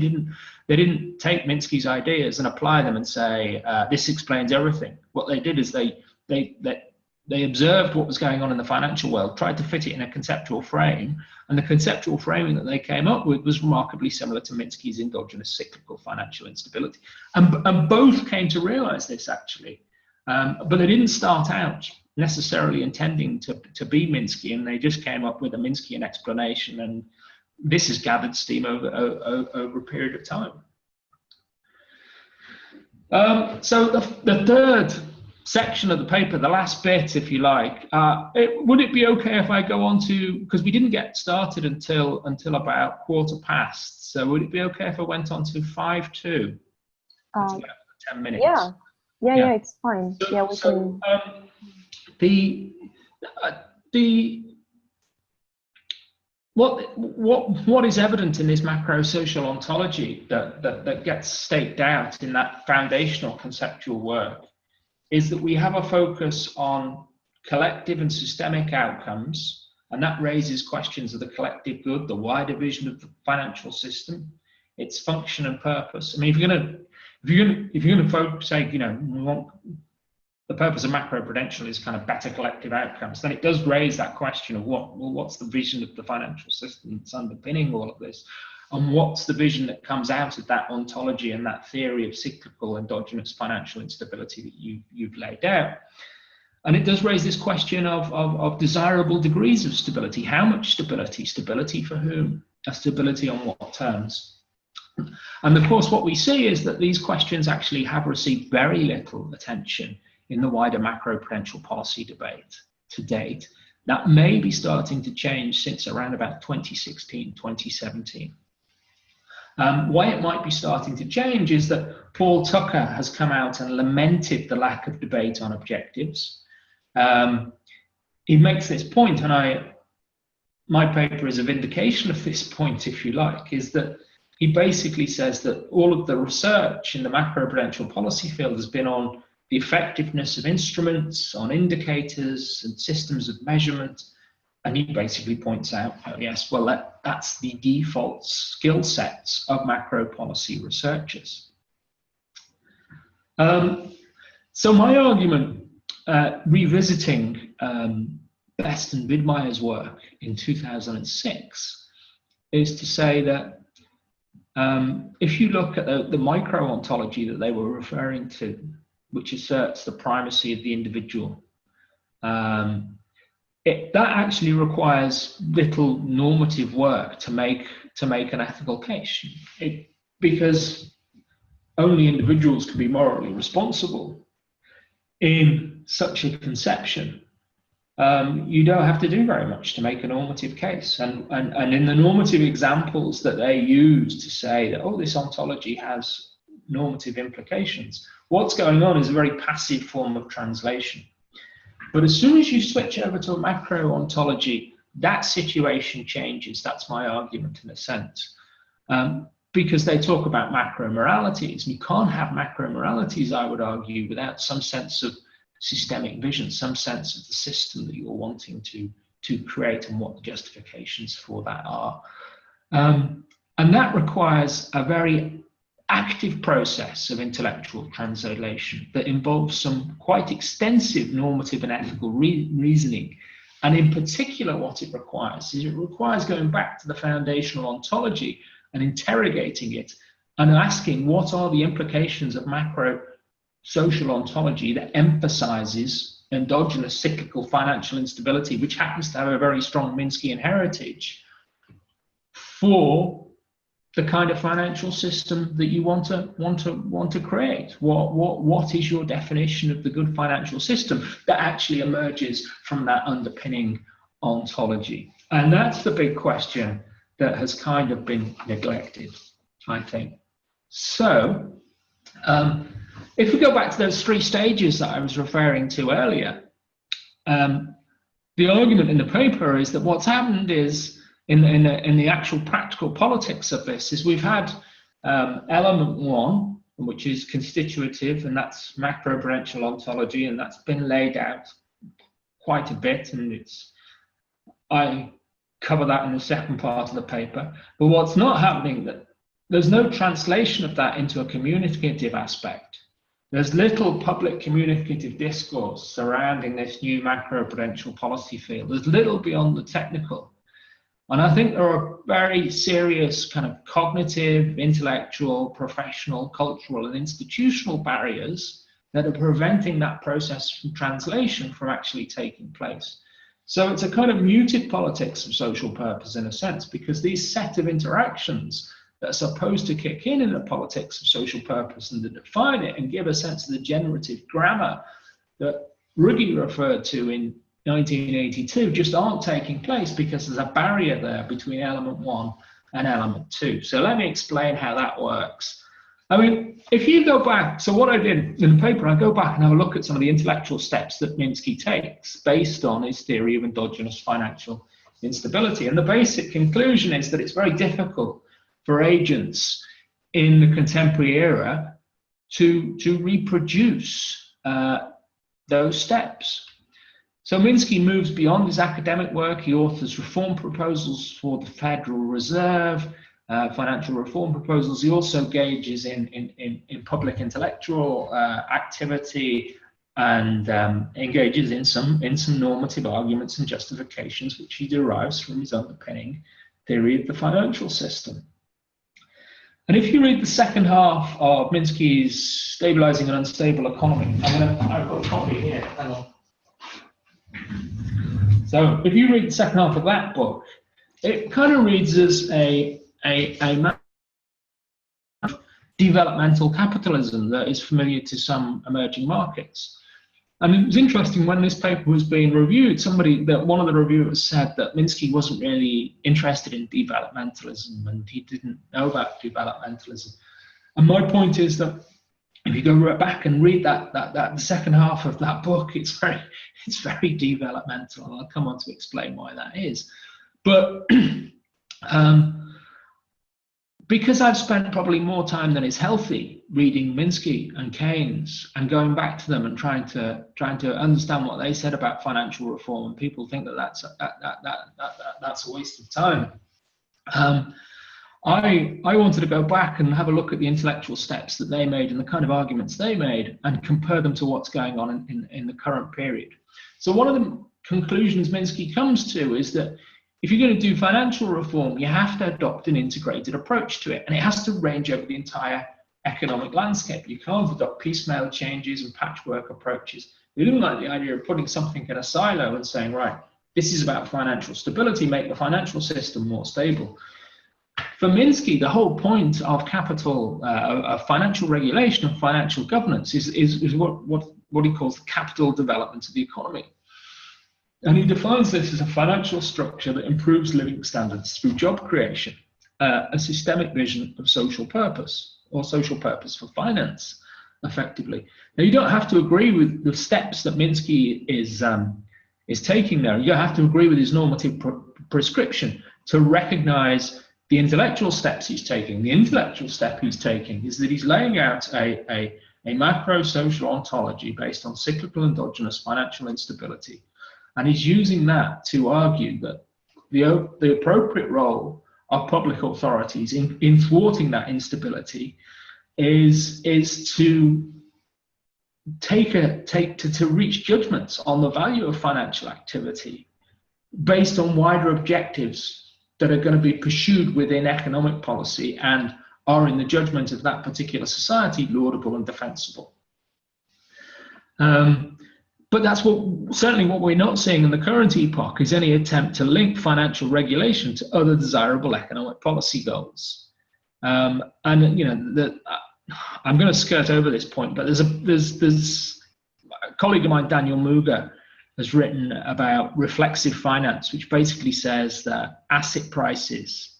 didn't take Minsky's ideas and apply them and say this explains everything. What they did is they observed what was going on in the financial world, tried to fit it in a conceptual frame, and the conceptual framing that they came up with was remarkably similar to Minsky's endogenous cyclical financial instability. And both came to realize this actually. But they didn't start out necessarily intending to be Minsky, and they just came up with a Minskyan explanation, and this has gathered steam over a period of time. So the third section of the paper, the last bit, if you like, would it be okay if I go on to, because we didn't get started until about 1:15, so would it be okay if I went on to 5:2? That's about 10 minutes. Yeah, it's fine. So, yeah, we can. What is evident in this macro-social ontology that gets staked out in that foundational conceptual work is that we have a focus on collective and systemic outcomes, and that raises questions of the collective good, the wider vision of the financial system, its function and purpose. I mean, if you're gonna say, you know, we want, the purpose of Macroprudential is kind of better collective outcomes, then it does raise that question of what's the vision of the financial system that's underpinning all of this, and what's the vision that comes out of that ontology and that theory of cyclical endogenous financial instability that you've laid out. And it does raise this question of desirable degrees of stability. How much stability? Stability for whom? A stability on what terms? And of course, what we see is that these questions actually have received very little attention in the wider macroprudential policy debate to date. That may be starting to change since around about 2016, 2017. Why it might be starting to change is that Paul Tucker has come out and lamented the lack of debate on objectives. He makes this point, and my paper is a vindication of this point, if you like, is that he basically says that all of the research in the macroprudential policy field has been on the effectiveness of instruments, on indicators and systems of measurement. And he basically points out, oh yes, well, that's the default skill sets of macro policy researchers. So my argument, revisiting Best and Widmeyer's work in 2006, is to say that if you look at the micro-ontology that they were referring to, which asserts the primacy of the individual, that actually requires little normative work to make an ethical case, because only individuals can be morally responsible in such a conception. You don't have to do very much to make a normative case, and in the normative examples that they use to say that, oh, this ontology has normative implications, what's going on is a very passive form of translation. But as soon as you switch over to a macro ontology, that situation changes. That's my argument in a sense. Because they talk about macro moralities. You can't have macro moralities, I would argue, without some sense of systemic vision, some sense of the system that you're wanting to create and what the justifications for that are. And that requires a very active process of intellectual translation that involves some quite extensive normative and ethical reasoning. And in particular, what it requires is it requires going back to the foundational ontology and interrogating it and asking what are the implications of macro social ontology that emphasizes endogenous cyclical financial instability, which happens to have a very strong Minskian heritage, for the kind of financial system that you want to create. What is your definition of the good financial system that actually emerges from that underpinning ontology? And that's the big question that has kind of been neglected, I think. So if we go back to those three stages that I was referring to earlier, the argument in the paper is that what's happened is, in the actual practical politics of this, is we've had element one, which is constitutive, and that's macroprudential ontology, and that's been laid out quite a bit, and I cover that in the second part of the paper. But what's not happening, that there's no translation of that into a communicative aspect. There's little public communicative discourse surrounding this new macroprudential policy field. There's little beyond the technical. And I think there are very serious kind of cognitive, intellectual, professional, cultural, and institutional barriers that are preventing that process from translation from actually taking place. So it's a kind of muted politics of social purpose in a sense, because these set of interactions that are supposed to kick in the politics of social purpose and to define it and give a sense of the generative grammar that Ruggie referred to in 1982 just aren't taking place because there's a barrier there between element 1 and element 2. So let me explain how that works. I mean, if you go back, so what I did in the paper, I go back and have a look at some of the intellectual steps that Minsky takes based on his theory of endogenous financial instability. And the basic conclusion is that it's very difficult for agents in the contemporary era to reproduce those steps. So Minsky moves beyond his academic work. He authors reform proposals for the Federal Reserve, financial reform proposals. He also engages in public intellectual activity and engages in some normative arguments and justifications, which he derives from his underpinning theory of the financial system. And if you read the second half of Minsky's Stabilizing an Unstable Economy, I've got a copy here. Hang on. So if you read the second half of that book, it kind of reads as a developmental capitalism that is familiar to some emerging markets. And it was interesting when this paper was being reviewed, one of the reviewers said that Minsky wasn't really interested in developmentalism and he didn't know about developmentalism. And my point is that if you go back and read the second half of that book, it's very developmental. And I'll come on to explain why that is. But because I've spent probably more time than is healthy reading Minsky and Keynes and going back to them and trying to understand what they said about financial reform, and people think that that's a waste of time. I wanted to go back and have a look at the intellectual steps that they made and the kind of arguments they made and compare them to what's going on in the current period. So one of the conclusions Minsky comes to is that if you're going to do financial reform, you have to adopt an integrated approach to it, and it has to range over the entire economic landscape. You can't adopt piecemeal changes and patchwork approaches. We don't like the idea of putting something in a silo and saying, right, this is about financial stability, make the financial system more stable. For Minsky, the whole point of of financial regulation and financial governance is what he calls the capital development of the economy. And he defines this as a financial structure that improves living standards through job creation, a systemic vision of social purpose, or social purpose for finance, effectively. Now, you don't have to agree with the steps that Minsky is taking there. You have to agree with his normative prescription to recognize the intellectual steps he's taking. The intellectual step he's taking is that he's laying out a macro-social ontology based on cyclical endogenous financial instability. And he's using that to argue that the appropriate role of public authorities in thwarting that instability is to reach judgments on the value of financial activity based on wider objectives that are going to be pursued within economic policy and are, in the judgment of that particular society, laudable and defensible. But that's certainly what we're not seeing in the current epoch is any attempt to link financial regulation to other desirable economic policy goals. And you know, I'm going to skirt over this point, but there's a colleague of mine, Daniel Muga, has written about reflexive finance, which basically says that asset prices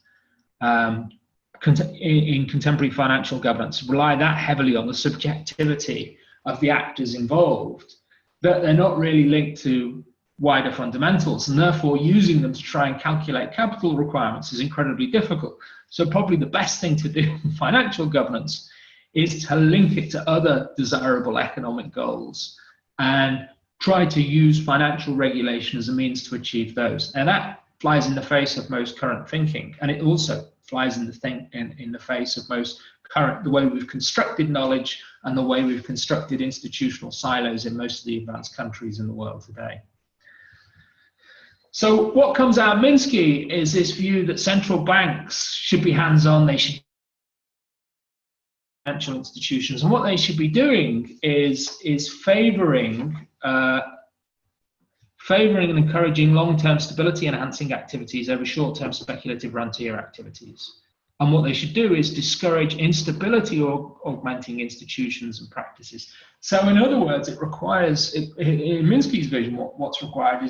in contemporary financial governance rely that heavily on the subjectivity of the actors involved that they're not really linked to wider fundamentals, and therefore using them to try and calculate capital requirements is incredibly difficult. So probably the best thing to do in financial governance is to link it to other desirable economic goals and try to use financial regulation as a means to achieve those. And that flies in the face of most current thinking, and it also flies in the face of most current, the way we've constructed knowledge and the way we've constructed institutional silos in most of the advanced countries in the world today. So what comes out of Minsky is this view that central banks should be hands-on, they should financial institutions, and what they should be doing is favoring and encouraging long-term stability enhancing activities over short-term speculative rentier activities. And what they should do is discourage instability or augmenting institutions and practices. So in other words, it requires, in Minsky's vision, what's required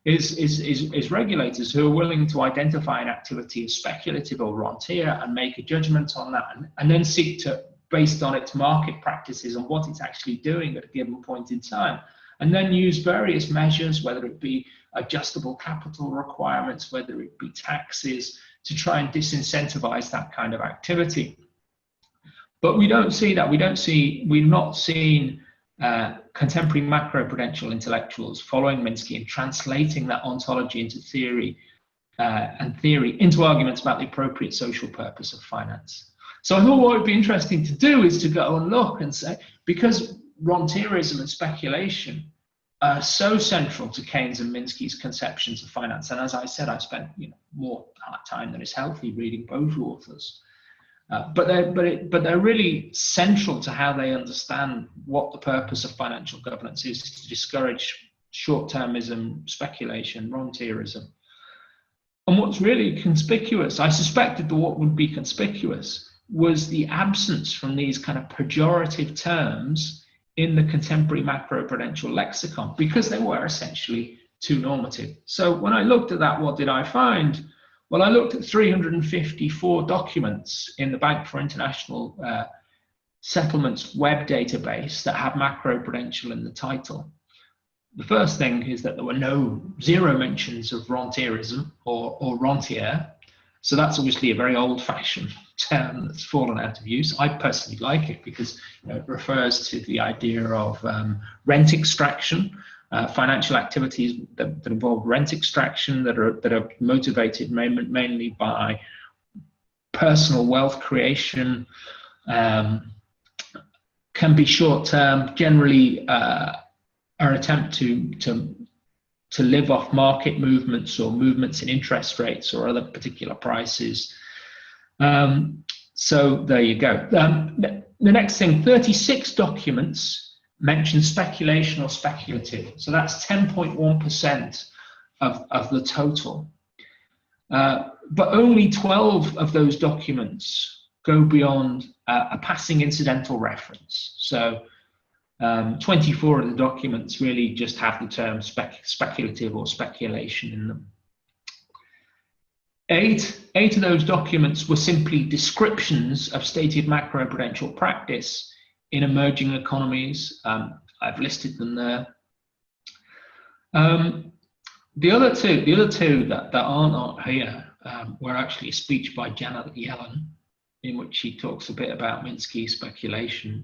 is regulators who are willing to identify an activity as speculative or rentier and make a judgment on that, and then seek to, based on its market practices and what it's actually doing at a given point in time, and then use various measures, whether it be adjustable capital requirements, whether it be taxes, to try and disincentivize that kind of activity. But we don't see that. We've not seen contemporary macroprudential intellectuals following Minsky and translating that ontology into theory and theory into arguments about the appropriate social purpose of finance. So I thought what would be interesting to do is to go and look and say, because rentierism and speculation are so central to Keynes and Minsky's conceptions of finance, and as I said, I spent more time than is healthy reading both authors. But they're really central to how they understand what the purpose of financial governance is, to discourage short-termism, speculation, rentierism. And what's really conspicuous, I suspected that what would be conspicuous was the absence from these kind of pejorative terms in the contemporary macroprudential lexicon, because they were essentially too normative. So when I looked at that, what did I find? Well, I looked at 354 documents in the Bank for International Settlements web database that have macroprudential in the title. The first thing is that there were zero mentions of rentierism or rentier. So that's obviously a very old-fashioned term that's fallen out of use. I personally like it because it refers to the idea of rent extraction, financial activities that involve rent extraction that are motivated mainly by personal wealth creation, can be short-term, generally an attempt to live off market movements or movements in interest rates or other particular prices. So there you go. The next thing, 36 documents mention speculation or speculative. So that's 10.1% of the total. But only 12 of those documents go beyond a passing incidental reference. So 24 of the documents really just have the term speculative or speculation in them. Eight of those documents were simply descriptions of stated macroprudential practice in emerging economies. I've listed them there. The other two that are not here were actually a speech by Janet Yellen, in which she talks a bit about Minsky speculation.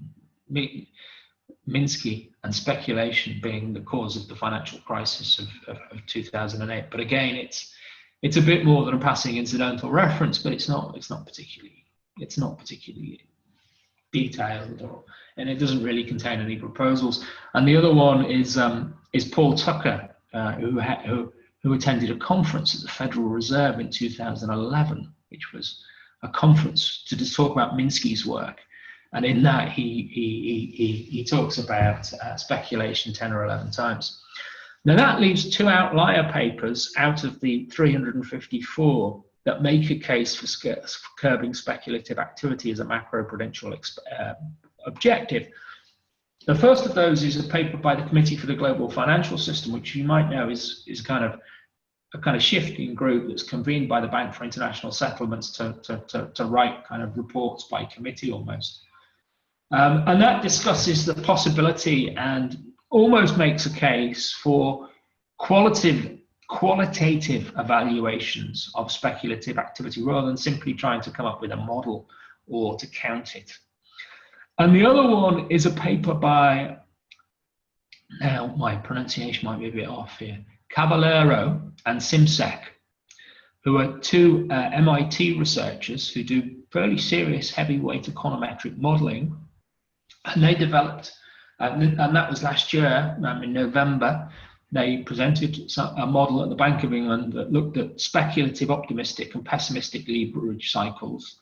Minsky and speculation being the cause of the financial crisis of 2008. But again, it's a bit more than a passing incidental reference, but it's not particularly detailed, and it doesn't really contain any proposals. And the other one is Paul Tucker, who attended a conference at the Federal Reserve in 2011, which was a conference to just talk about Minsky's work. And in that, he talks about speculation 10 or 11 times. Now that leaves two outlier papers out of the 354 that make a case for curbing speculative activity as a macroprudential objective. The first of those is a paper by the Committee for the Global Financial System, which you might know is kind of a kind of shifting group that's convened by the Bank for International Settlements to write kind of reports by committee almost. And that discusses the possibility and almost makes a case for qualitative evaluations of speculative activity rather than simply trying to come up with a model or to count it. And the other one is a paper by, now my pronunciation might be a bit off here, Caballero and Simsek, who are two MIT researchers who do fairly serious heavyweight econometric modeling. And they developed, and that was last year, in November, they presented a model at the Bank of England that looked at speculative, optimistic and pessimistic leverage cycles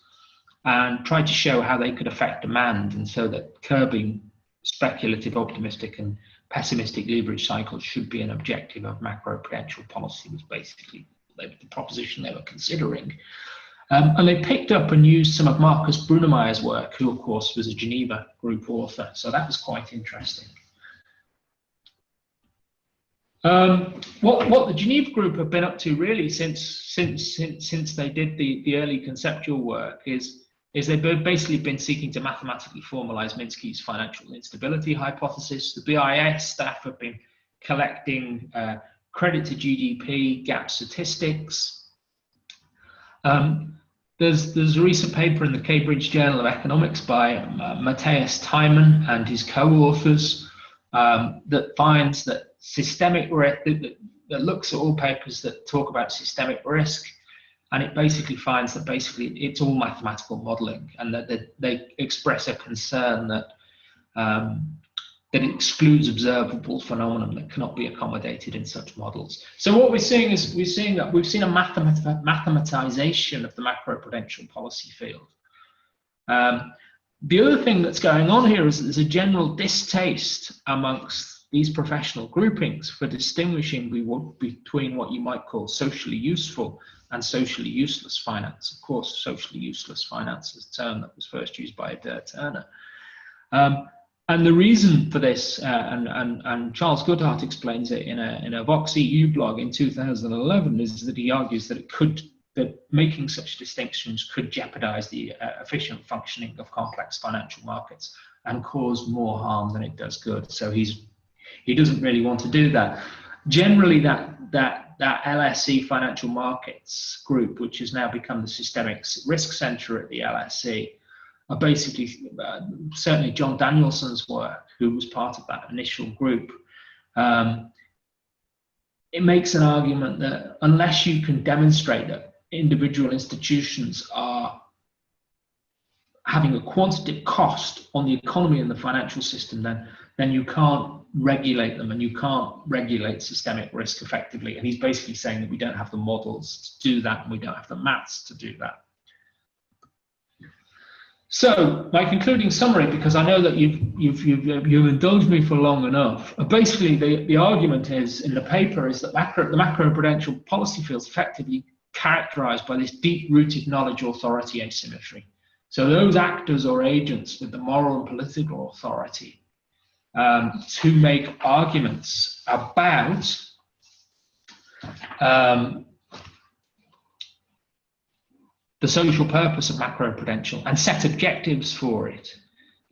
and tried to show how they could affect demand, and so that curbing speculative, optimistic and pessimistic leverage cycles should be an objective of macroprudential policy was basically the proposition they were considering. And they picked up and used some of Marcus Brunemeyer's work, who of course was a Geneva Group author. So that was quite interesting. What the Geneva Group have been up to really since they did the early conceptual work is they've basically been seeking to mathematically formalize Minsky's financial instability hypothesis. The BIS staff have been collecting credit to GDP gap statistics. There's a recent paper in the Cambridge Journal of Economics by Matthias Tiemann and his co-authors that finds that systemic risk, that looks at all papers that talk about systemic risk, and it basically finds that it's all mathematical modeling, and that they express a concern that that excludes observable phenomenon that cannot be accommodated in such models. So what we're seeing is we've seen a mathematization of the macroprudential policy field. The other thing that's going on here is there's a general distaste amongst these professional groupings for distinguishing between what you might call socially useful and socially useless finance. Of course, socially useless finance is a term that was first used by Adair Turner. And the reason for this, and Charles Goodhart explains it in a Vox EU blog in 2011, is that he argues that that making such distinctions could jeopardize the efficient functioning of complex financial markets and cause more harm than it does good. So he doesn't really want to do that. Generally, that LSE Financial Markets Group, which has now become the Systemic Risk Center at the LSE, are basically certainly John Danielson's work, who was part of that initial group. It makes an argument that unless you can demonstrate that individual institutions are having a quantitative cost on the economy and the financial system, then you can't regulate them, and you can't regulate systemic risk effectively. And he's basically saying that we don't have the models to do that, and we don't have the maths to do that. So my concluding summary, because I know that you've indulged me for long enough. Basically, the argument is in the paper is that the macroprudential policy field is effectively characterized by this deep-rooted knowledge-authority asymmetry. So those actors or agents with the moral and political authority to make arguments about the social purpose of macroprudential and set objectives for it.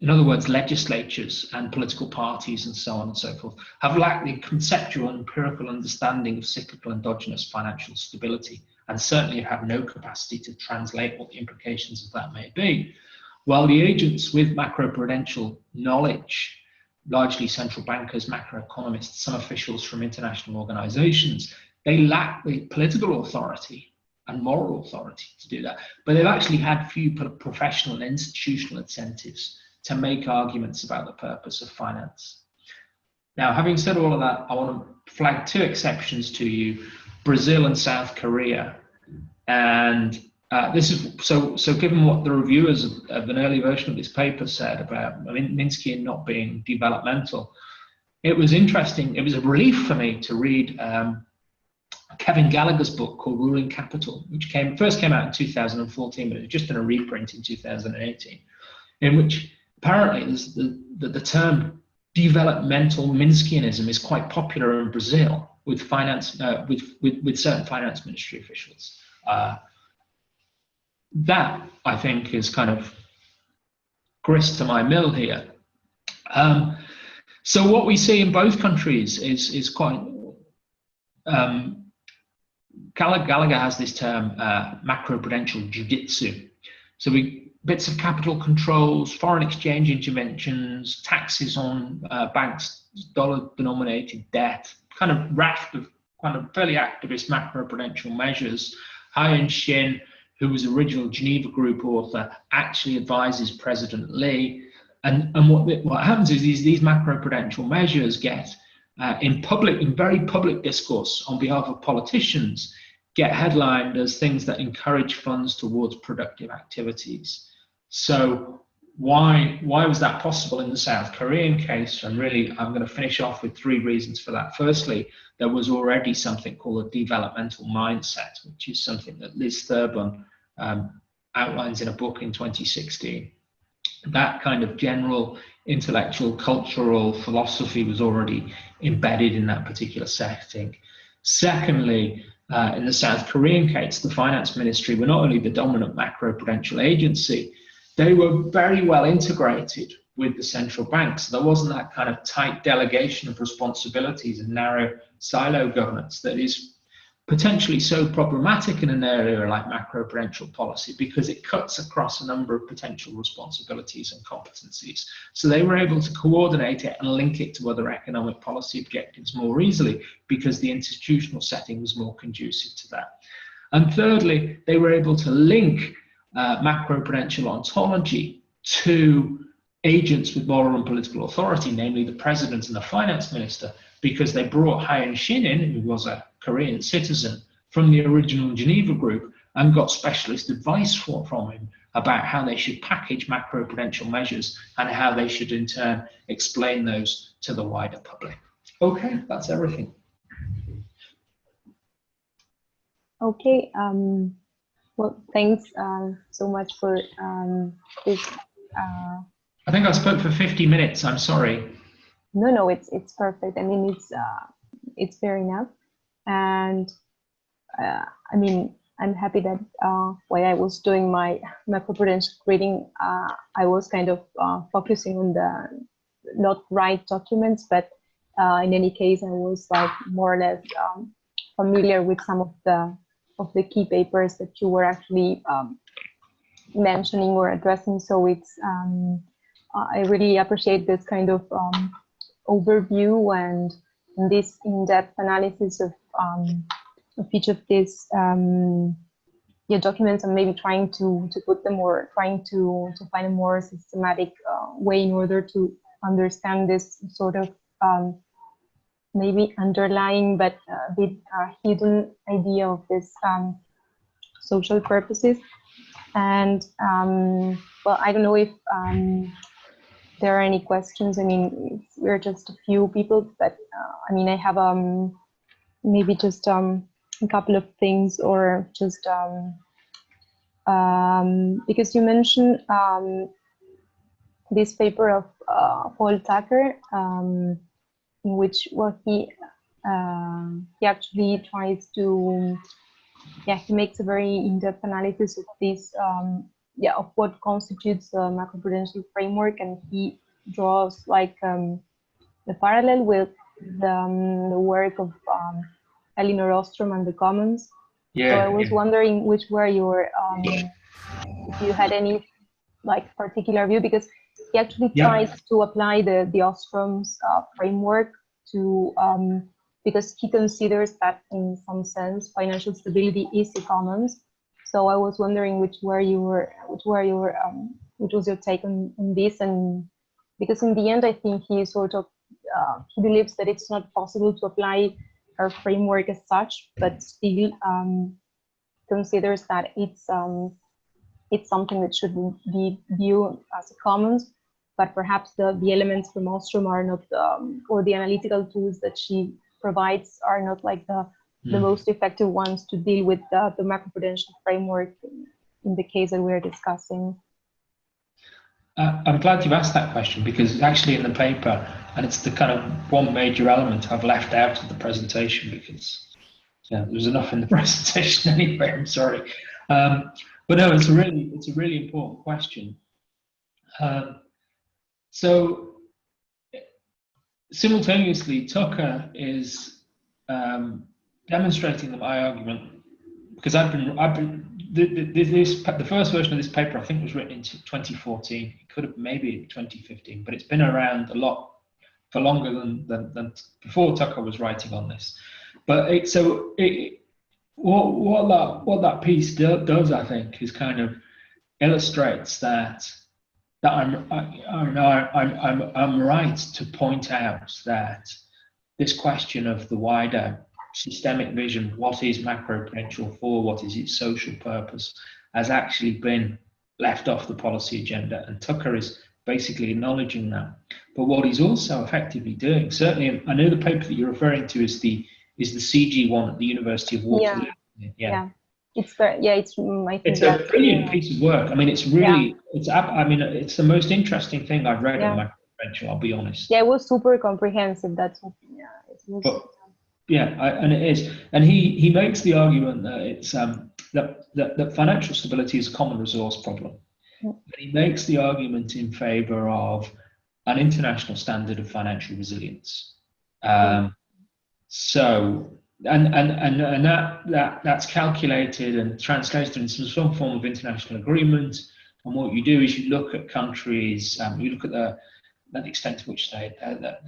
In other words, legislatures and political parties and so on and so forth have lacked the conceptual and empirical understanding of cyclical endogenous financial stability, and certainly have no capacity to translate what the implications of that may be. While the agents with macroprudential knowledge, largely central bankers, macroeconomists, some officials from international organizations, they lack the political authority and moral authority to do that. But they've actually had few professional and institutional incentives to make arguments about the purpose of finance. Now, having said all of that, I want to flag two exceptions to you: Brazil and South Korea. And this is so given what the reviewers of an early version of this paper said about Minsky and not being developmental, it was interesting. It was a relief for me to read Kevin Gallagher's book called Ruling Capital, which first came out in 2014, but it had just been a reprint in 2018, in which apparently the term developmental Minskyanism is quite popular in Brazil with with certain finance ministry officials. That, I think, is kind of grist to my mill here. So what we see in both countries is quite Gallagher has this term macroprudential jiu-jitsu. So bits of capital controls, foreign exchange interventions, taxes on banks' dollar-denominated debt, kind of raft of kind of fairly activist macroprudential measures. Hyen Shin, who was original Geneva Group author, actually advises President Lee. And what happens is these macroprudential measures get in very public discourse on behalf of politicians, get headlined as things that encourage funds towards productive activities. So why was that possible in the South Korean case? And really, I'm going to finish off with three reasons for that. Firstly, there was already something called a developmental mindset, which is something that Liz Thurban outlines in a book in 2016. That kind of general intellectual, cultural philosophy was already embedded in that particular setting. Secondly, in the South Korean case, the finance ministry were not only the dominant macroprudential agency, they were very well integrated with the central banks. There wasn't that kind of tight delegation of responsibilities and narrow silo governance that is potentially so problematic in an area like macroprudential policy, because it cuts across a number of potential responsibilities and competencies. So they were able to coordinate it and link it to other economic policy objectives more easily, because the institutional setting was more conducive to that. And thirdly, they were able to link macroprudential ontology to agents with moral and political authority, namely the president and the finance minister, because they brought Hyun Shin in, who was a Korean citizen from the original Geneva group, and got specialist advice from him about how they should package macroprudential measures and how they should in turn explain those to the wider public. Okay, that's everything. Okay, well, thanks so much for this. I think I spoke for 50 minutes, I'm sorry. No, it's perfect. I mean, it's fair enough. And I mean, I'm happy that while I was doing my macroprudential reading, I was kind of focusing on the not right documents, but in any case, I was like more or less familiar with some of the key papers that you were actually mentioning or addressing. So it's I really appreciate this kind of overview and this in-depth analysis of each of these documents, and maybe trying to put them, or trying to find a more systematic way in order to understand this sort of maybe underlying but a bit hidden idea of this social purposes. And well, I don't know if there are any questions. I mean, we're just a few people, but I mean, I have maybe just a couple of things, or just because you mentioned this paper of Paul Tucker, in which he actually tries to, he makes a very in-depth analysis of this, of what constitutes a macroprudential framework, and he draws like the parallel with the work of Elinor Ostrom and the Commons. Yeah. So I was wondering which were your, if you had any like particular view, because he actually tries to apply the Ostrom's framework to, because he considers that in some sense financial stability is a commons. So I was wondering which was your take on this, and because in the end I think he sort of he believes that it's not possible to apply our framework as such, but still considers that it's something that should be viewed as a commons, but perhaps the elements from Ostrom are not, or the analytical tools that she provides are not like the most effective ones to deal with the macroprudential framework in the case that we're discussing. I'm glad you've asked that question, because actually in the paper, and it's the kind of one major element I've left out of the presentation, because there's enough in the presentation anyway, I'm sorry. But no, it's a really important question. So simultaneously, Tucker is demonstrating that my argument, because the first version of this paper I think was written in 2014. It could have maybe 2015, but it's been around a lot for longer than before Tucker was writing on this. But what that piece does, I think, is kind of illustrates that I'm right to point out that this question of the wider systemic vision, what is macroprudential for, what is its social purpose, has actually been left off the policy agenda, and Tucker is basically acknowledging that. But what he's also effectively doing, certainly, I know the paper that you're referring to is the CG one at the University of Waterloo. It's very, yeah, it's, I think It's a brilliant piece of work. I mean, it's really, I mean, it's the most interesting thing I've read on Macroprudential, I'll be honest. Yeah, it was super comprehensive. That's, yeah, it was. But, yeah, and it is. And he makes the argument that it's that financial stability is a common resource problem. But he makes the argument in favor of an international standard of financial resilience. So, and that's calculated and translated into some form of international agreement. And what you do is you look at countries, you look at the extent to which they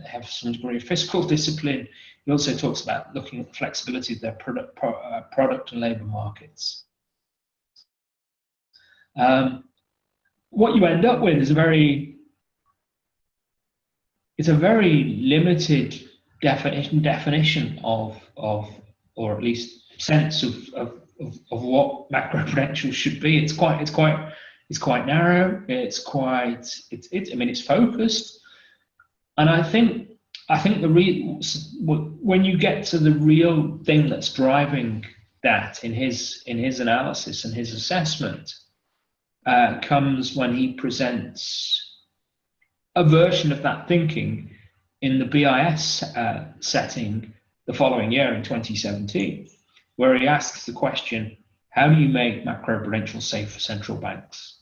have some degree of fiscal discipline. He also talks about looking at the flexibility of their product and labour markets. What you end up with is a very limited definition of or at least sense of what macroprudential should be. It's quite narrow. I mean, it's focused, and I think when you get to the real thing that's driving that in his analysis and his assessment, comes when he presents a version of that thinking in the BIS setting the following year in 2017, where he asks the question, how do you make macroprudential safe for central banks?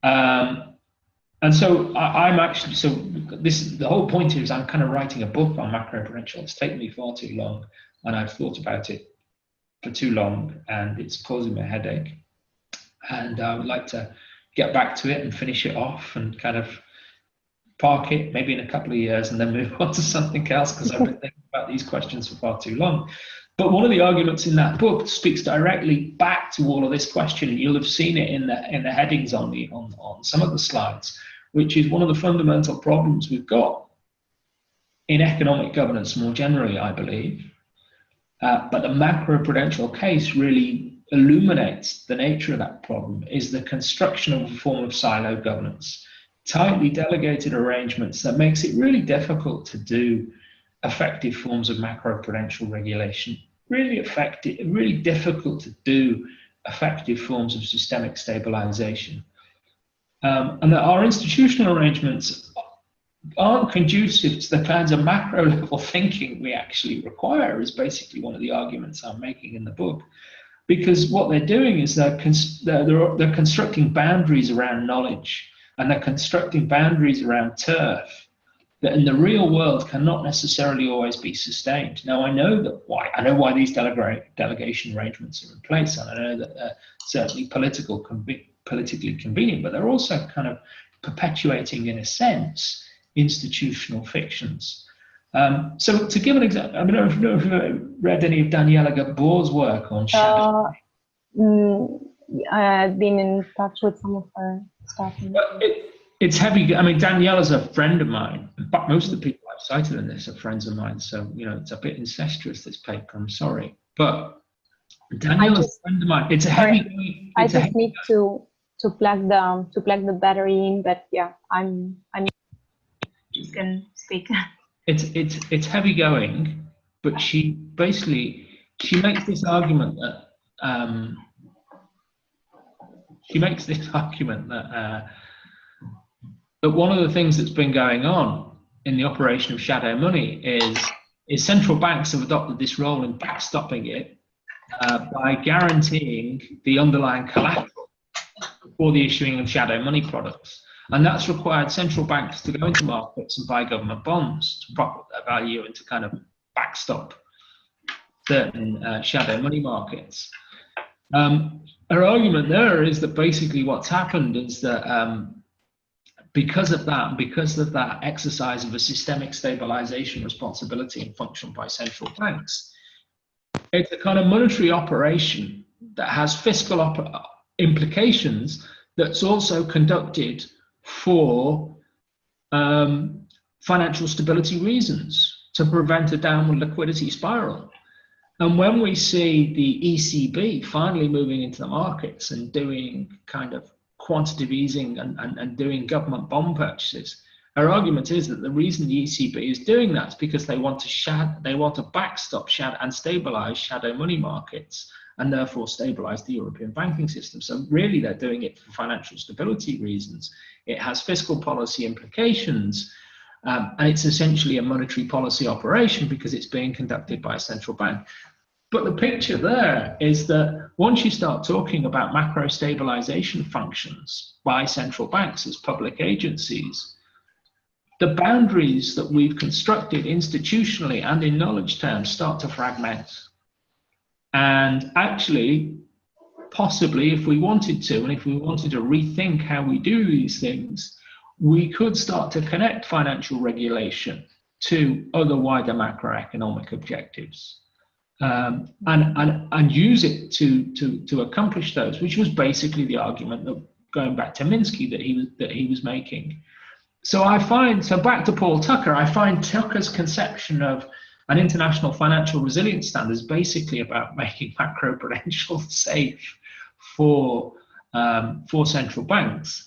And so the whole point is I'm kind of writing a book on macroprudential. It's taken me far too long, and I've thought about it for too long, and it's causing me a headache. And I would like to get back to it and finish it off and kind of park it maybe in a couple of years and then move on to something else, because I've been thinking about these questions for far too long. But one of the arguments in that book speaks directly back to all of this question. You'll have seen it in the headings on some of the slides, which is one of the fundamental problems we've got in economic governance more generally, I believe. But the macroprudential case really illuminates the nature of that problem, is the construction of a form of silo governance, tightly delegated arrangements that makes it really difficult to do effective forms of macroprudential regulation, really difficult to do effective forms of systemic stabilization. And that our institutional arrangements aren't conducive to the kinds of macro level thinking we actually require, is basically one of the arguments I'm making in the book. Because what they're doing is they're constructing boundaries around knowledge, and they're constructing boundaries around turf that in the real world cannot necessarily always be sustained. Now, I know why these delegation arrangements are in place, and I know that they're certainly politically convenient, but they're also kind of perpetuating, in a sense, institutional fictions. So to give an example, I don't know if you've read any of Daniela Gabor's work on shadow. I've been in touch with some of her stuff. It's heavy. I mean, Daniela's a friend of mine, but most of the people I've cited in this are friends of mine. So, you know, it's a bit incestuous, this paper, I'm sorry. But Daniela's a friend of mine. It's a heavy. I just need to plug the battery in, but yeah, I'm just can speak. It's heavy going, but she makes this argument that one of the things that's been going on in the operation of shadow money is central banks have adopted this role in backstopping it by guaranteeing the underlying collateral for the issuing of shadow money products. And that's required central banks to go into markets and buy government bonds to prop up their value and to kind of backstop certain shadow money markets. Her argument there is that basically what's happened is that because of that exercise of a systemic stabilization responsibility and function by central banks, it's a kind of monetary operation that has fiscal implications that's also conducted for financial stability reasons, to prevent a downward liquidity spiral. And when we see the ECB finally moving into the markets and doing kind of quantitative easing and doing government bond purchases, our argument is that the reason the ECB is doing that is because they want to backstop and stabilize shadow money markets and therefore stabilize the European banking system. So really they're doing it for financial stability reasons. It has fiscal policy implications, and it's essentially a monetary policy operation because it's being conducted by a central bank. But the picture there is that once you start talking about macro stabilization functions by central banks as public agencies, the boundaries that we've constructed institutionally and in knowledge terms start to fragment. And actually, possibly, if we wanted to, and if we wanted to rethink how we do these things, we could start to connect financial regulation to other wider macroeconomic objectives. And use it to accomplish those, which was basically the argument that, going back to Minsky, that he was making. So back to Paul Tucker, I find Tucker's conception of an international financial resilience standard is basically about making macroprudential safe for central banks.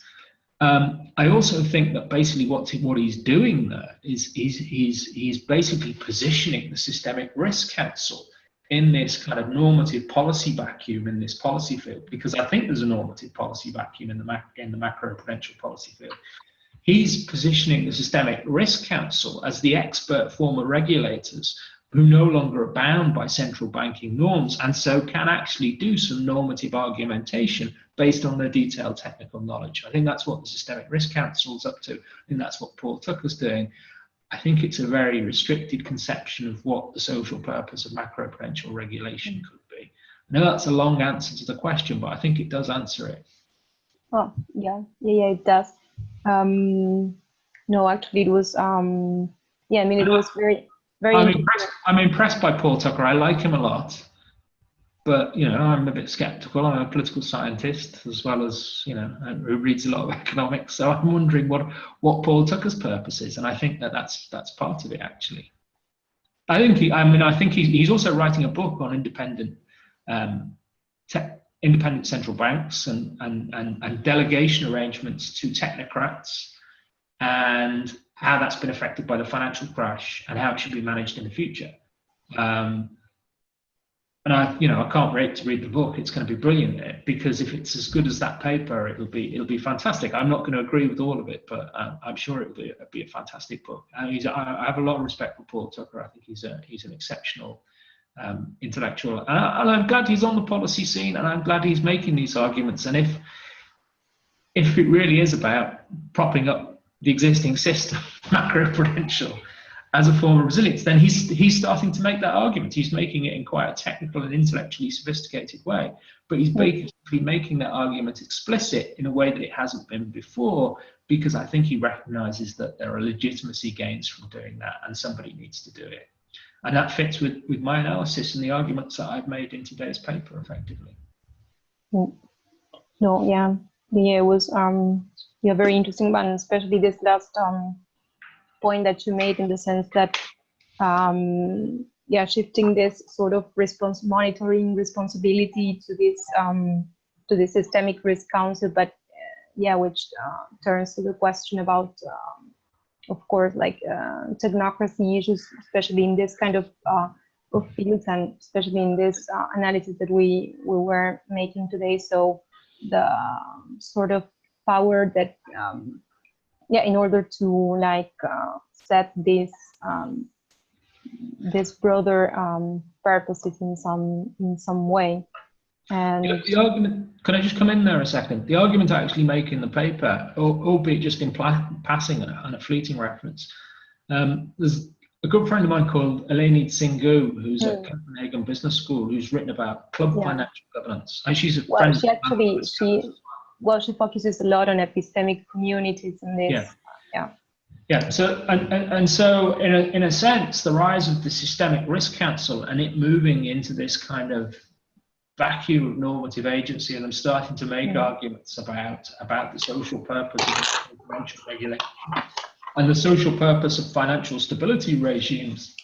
I also think that basically what he's doing there is he's basically positioning the Systemic Risk Council in this kind of normative policy vacuum in this policy field, because I think there's a normative policy vacuum in the macroprudential policy field. He's positioning the Systemic Risk Council as the expert former regulators who no longer are bound by central banking norms and so can actually do some normative argumentation based on their detailed technical knowledge. I think that's what the Systemic Risk Council is up to. I think that's what Paul Tucker's doing. I think it's a very restricted conception of what the social purpose of macroprudential regulation could be. I know that's a long answer to the question, but I think it does answer it. Oh, yeah, it does. No, actually, it was, I mean, it was very I'm impressed by Paul Tucker. I like him a lot, but I'm a bit skeptical. I'm a political scientist as well as who reads a lot of economics. So I'm wondering what Paul Tucker's purpose is, and I think that's part of it actually. I think he's also writing a book on independent central banks and delegation arrangements to technocrats, and how that's been affected by the financial crash and how it should be managed in the future. And I can't wait to read the book. It's going to be brilliant, because if it's as good as that paper, it'll be fantastic. I'm not going to agree with all of it, but I'm sure it'll be a fantastic book. I have a lot of respect for Paul Tucker. I think he's an exceptional intellectual, and I'm glad he's on the policy scene, and I'm glad he's making these arguments. And if it really is about propping up the existing system, macroprudential, as a form of resilience, then he's starting to make that argument. He's making it in quite a technical and intellectually sophisticated way, but he's basically making that argument explicit in a way that it hasn't been before, because I think he recognizes that there are legitimacy gains from doing that, and somebody needs to do it. And that fits with my analysis and the arguments that I've made in today's paper, effectively. No, yeah, it was very interesting one, especially this last point that you made, in the sense that shifting this sort of monitoring responsibility to this Systemic Risk Council, but which turns to the question about of course, like technocracy issues, especially in this kind of fields, and especially in this analysis that we were making today. So the sort of power that in order to set this broader purposes in some way. And the argument, can I just come in there a second? The argument I actually make in the paper, albeit just in passing and a fleeting reference, there's a good friend of mine called Eleni Tsingu, who's at Copenhagen Business School, who's written about club financial governance. And she's a friend. She focuses a lot on epistemic communities in this. Yeah. So and so in a sense, the rise of the Systemic Risk Council and it moving into this kind of vacuum of normative agency, and I'm starting to make arguments about the social purpose of financial regulation and the social purpose of financial stability regimes,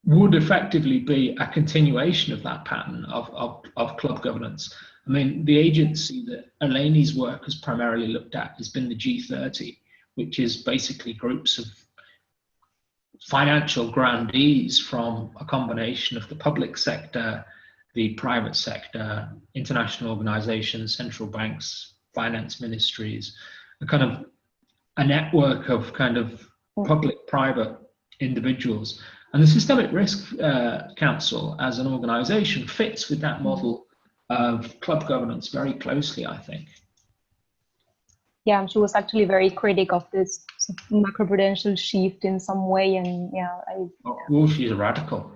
would effectively be a continuation of that pattern of club governance. I mean, the agency that Eleni's work has primarily looked at has been the G30, which is basically groups of financial grandees from a combination of the public sector the private sector, international organizations, central banks, finance ministries, a kind of a network of kind of public-private individuals. And the Systemic Risk Council as an organization fits with that model of club governance very closely, I think. Yeah, she was actually very critic of this macroprudential shift in some way, and yeah, Oh, she's a radical.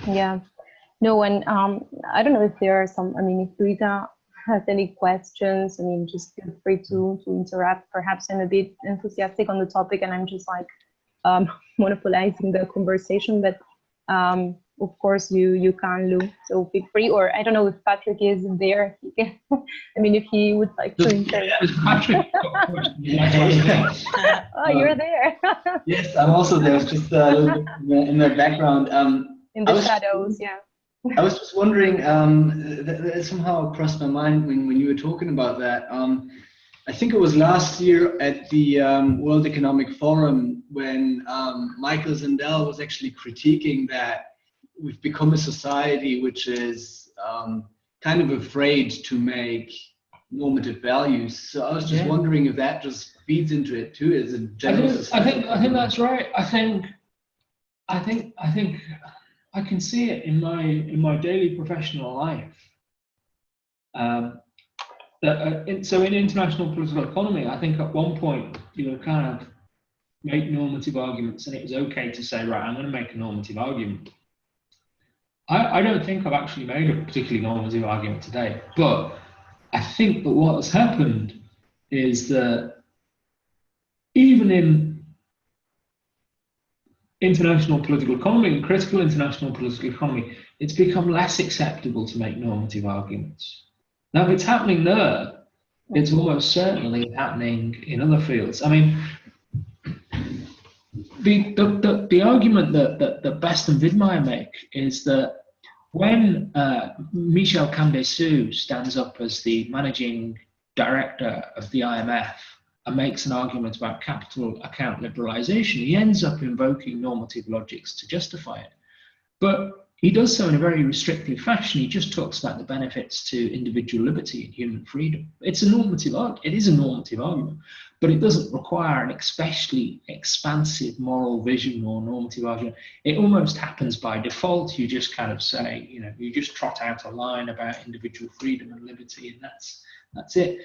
Yeah, no, and I don't know if there are some. I mean, if Rita has any questions, I mean, just feel free to interrupt. Perhaps I'm a bit enthusiastic on the topic, and I'm just like monopolizing the conversation. But of course, you can, Lou. So feel free. Or I don't know if Patrick is there. He can, I mean, if he would like to interrupt. Patrick. Oh, you're there. Yes, I'm also there. Just a little bit in the background. In the shadows, yeah. I was just wondering, that somehow crossed my mind when you were talking about that. I think it was last year at the World Economic Forum when Michael Sandel was actually critiquing that we've become a society which is kind of afraid to make normative values. So I was just wondering if that just feeds into it too, as a general society. I think that's right. I think I can see it in my daily professional life. So in international political economy, I think at one point you would kind of make normative arguments, and it was okay to say, right, I'm going to make a normative argument. I don't think I've actually made a particularly normative argument today, but I think that what has happened is that even in international political economy, critical international political economy, it's become less acceptable to make normative arguments. Now, if it's happening there, it's almost certainly happening in other fields. I mean, the argument that Best and Widmeyer make is that when Michel Cambesu stands up as the managing director of the IMF and makes an argument about capital account liberalization, he ends up invoking normative logics to justify it. But he does so in a very restrictive fashion. He just talks about the benefits to individual liberty and human freedom. It's a normative argument. It is a normative argument, but it doesn't require an especially expansive moral vision or normative argument. It almost happens by default. You just kind of say, you know, you just trot out a line about individual freedom and liberty, and that's it.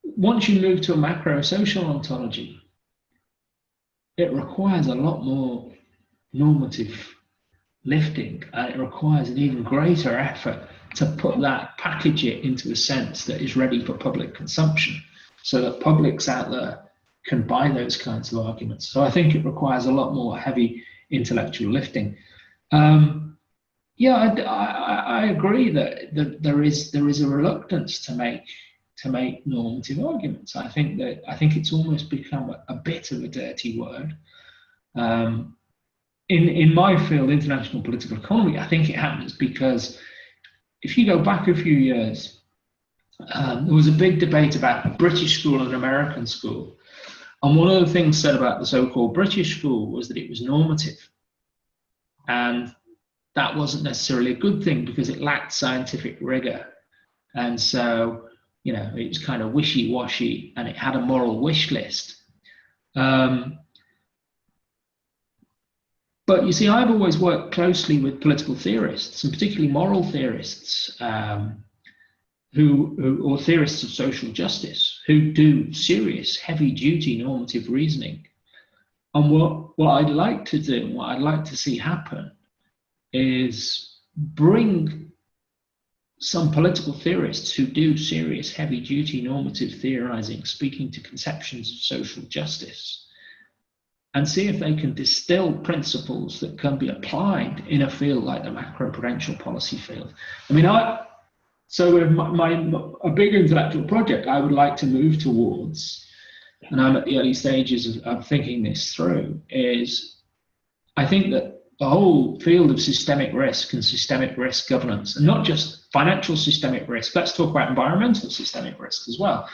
Once you move to a macro-social ontology, it requires a lot more normative lifting, and it requires an even greater effort to put that, package it into a sense that is ready for public consumption, so that publics out there can buy those kinds of arguments. So I think it requires a lot more heavy intellectual lifting. Yeah, I agree that there is a reluctance to make normative arguments. I think it's almost become a bit of a dirty word. In my field, international political economy, I think it happens because if you go back a few years, there was a big debate about British school and American school. And one of the things said about the so-called British school was that it was normative. And that wasn't necessarily a good thing because it lacked scientific rigor. And so, you know, it was kind of wishy-washy, and it had a moral wish list. But you see, I've always worked closely with political theorists, and particularly moral theorists, or theorists of social justice, who do serious, heavy-duty normative reasoning. And what I'd like to do, what I'd like to see happen, is bring some political theorists who do serious, heavy-duty normative theorizing, speaking to conceptions of social justice, and see if they can distill principles that can be applied in a field like the macroprudential policy field. I mean, so a big intellectual project I would like to move towards, and I'm at the early stages of thinking this through, is I think that the whole field of systemic risk and systemic risk governance, and not just financial systemic risk, let's talk about environmental systemic risk as well.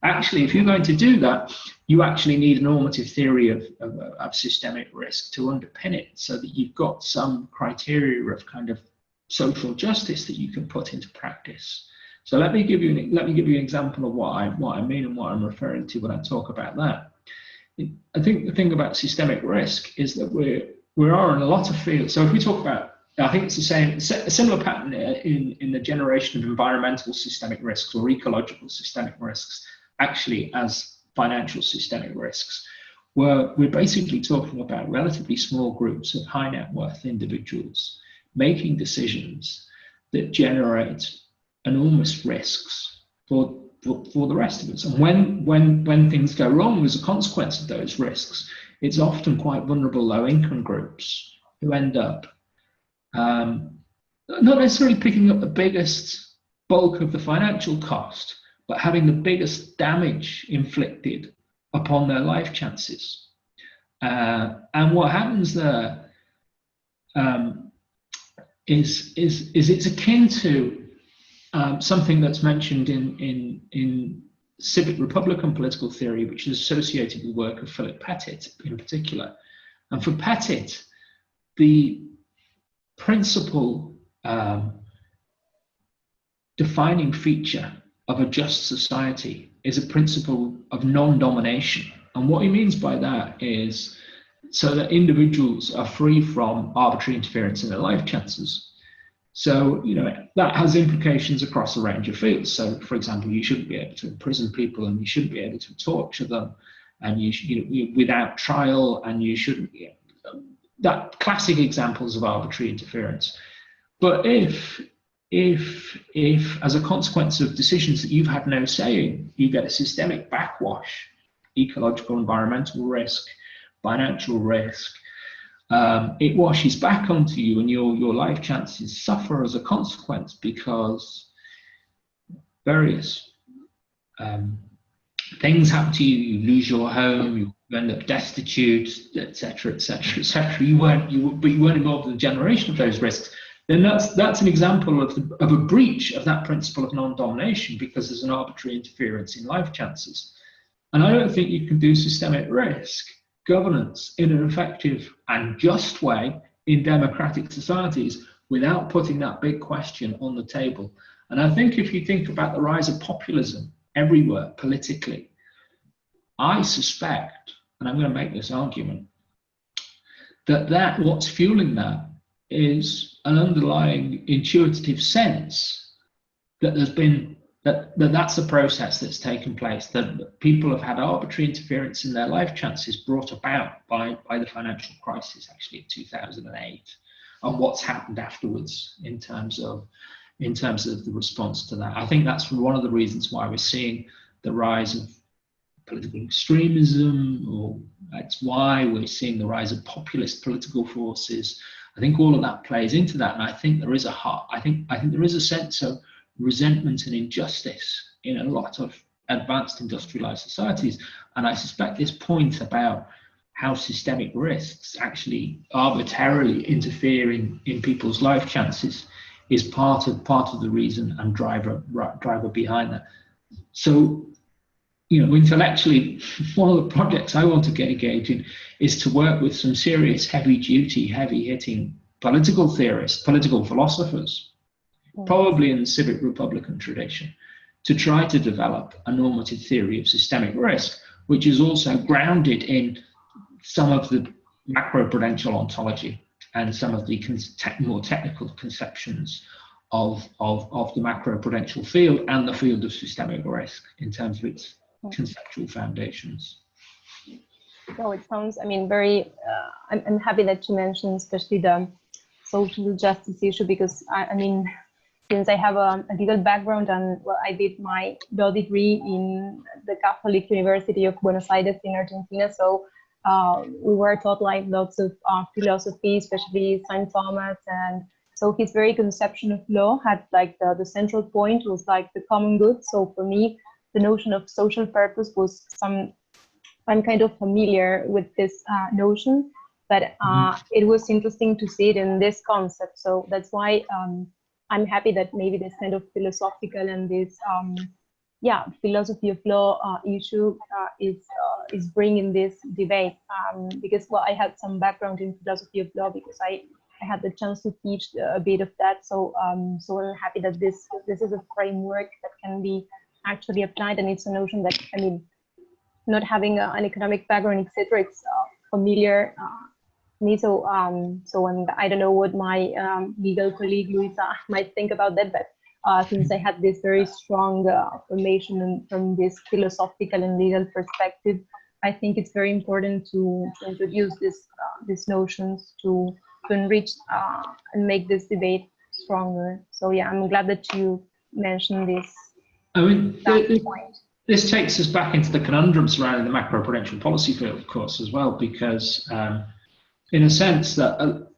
Actually, if you're going to do that, you actually need a normative theory of systemic risk to underpin it, so that you've got some criteria of kind of social justice that you can put into practice. So let me give you an example of what I mean and what I'm referring to when I talk about that. I think the thing about systemic risk is that we are in a lot of fields. So if we talk about, I think it's a similar pattern in the generation of environmental systemic risks or ecological systemic risks, actually, as financial systemic risks, where we're basically talking about relatively small groups of high net worth individuals making decisions that generate enormous risks for the rest of us. And when things go wrong as a consequence of those risks, it's often quite vulnerable low-income groups who end up not necessarily picking up the biggest bulk of the financial cost, but having the biggest damage inflicted upon their life chances. And what happens there is it's akin to something that's mentioned in civic republican political theory, which is associated with the work of Philip Pettit in particular. And for Pettit, the principal defining feature of a just society is a principle of non-domination. And what he means by that is so that individuals are free from arbitrary interference in their life chances. So, that has implications across a range of fields. So, for example, you shouldn't be able to imprison people, and you shouldn't be able to torture them, and you without trial, and you shouldn't. That classic examples of arbitrary interference. But if as a consequence of decisions that you've had no say in, you get a systemic backwash, ecological, environmental risk, financial risk, it washes back onto you, and your life chances suffer as a consequence, because various things happen to you. You lose your home, you end up destitute, etc., etc., etc. But you weren't involved in the generation of those risks. Then that's an example of a breach of that principle of non-domination, because there's an arbitrary interference in life chances. And I don't think you can do systemic risk governance in an effective and just way in democratic societies without putting that big question on the table. And I think if you think about the rise of populism everywhere politically, I suspect, and I'm going to make this argument, that what's fueling that is an underlying intuitive sense that there's been that's the process that's taken place, that people have had arbitrary interference in their life chances brought about by the financial crisis, actually, in 2008, and what's happened afterwards in terms of the response to that. I think that's one of the reasons why we're seeing the rise of political extremism, or that's why we're seeing the rise of populist political forces. I think all of that plays into that, and I think there is there is a sense of resentment and injustice in a lot of advanced industrialized societies. And I suspect this point about how systemic risks actually arbitrarily interfere in people's life chances is part of the reason and driver behind that. So, intellectually, one of the projects I want to get engaged in is to work with some serious heavy-hitting political theorists, political philosophers, probably in the civic republican tradition, to try to develop a normative theory of systemic risk, which is also grounded in some of the macroprudential ontology and some of the more technical conceptions of the macroprudential field and the field of systemic risk in terms of its conceptual foundations. So it sounds, very, I'm happy that you mentioned especially the social justice issue, because since I have a legal background, and I did my law degree in the Catholic University of Buenos Aires in Argentina, so we were taught lots of philosophy, especially St. Thomas, and so his very conception of law had the central point was the common good. So for me, the notion of social purpose was I'm kind of familiar with this notion, but it was interesting to see it in this concept. So that's why I'm happy that maybe this kind of philosophical and this yeah, philosophy of law issue is bringing this debate, because, well, I had some background in philosophy of law because I had the chance to teach a bit of that. So so I'm happy that this is a framework that can be actually applied, and it's a notion that, I mean, not having an economic background, etc., it's familiar me. So I don't know what my legal colleague Luisa might think about that, but since I had this very strong formation from this philosophical and legal perspective, I think it's very important to introduce these notions to enrich and make this debate stronger. So yeah, I'm glad that you mentioned this. I mean, this takes us back into the conundrums surrounding the macroprudential policy field, of course, as well, because in a sense that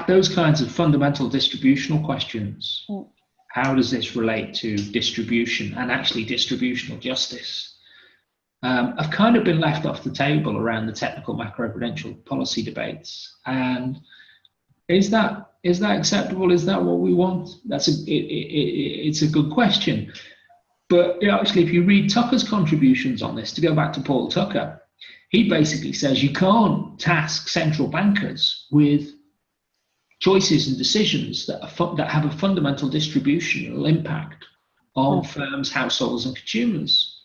those kinds of fundamental distributional questions, how does this relate to distribution and actually distributional justice, have kind of been left off the table around the technical macroprudential policy debates. And is that acceptable? Is that what we want? It's a good question. But actually, if you read Tucker's contributions on this, to go back to Paul Tucker, he basically says you can't task central bankers with choices and decisions that have a fundamental distributional impact on firms, households, and consumers.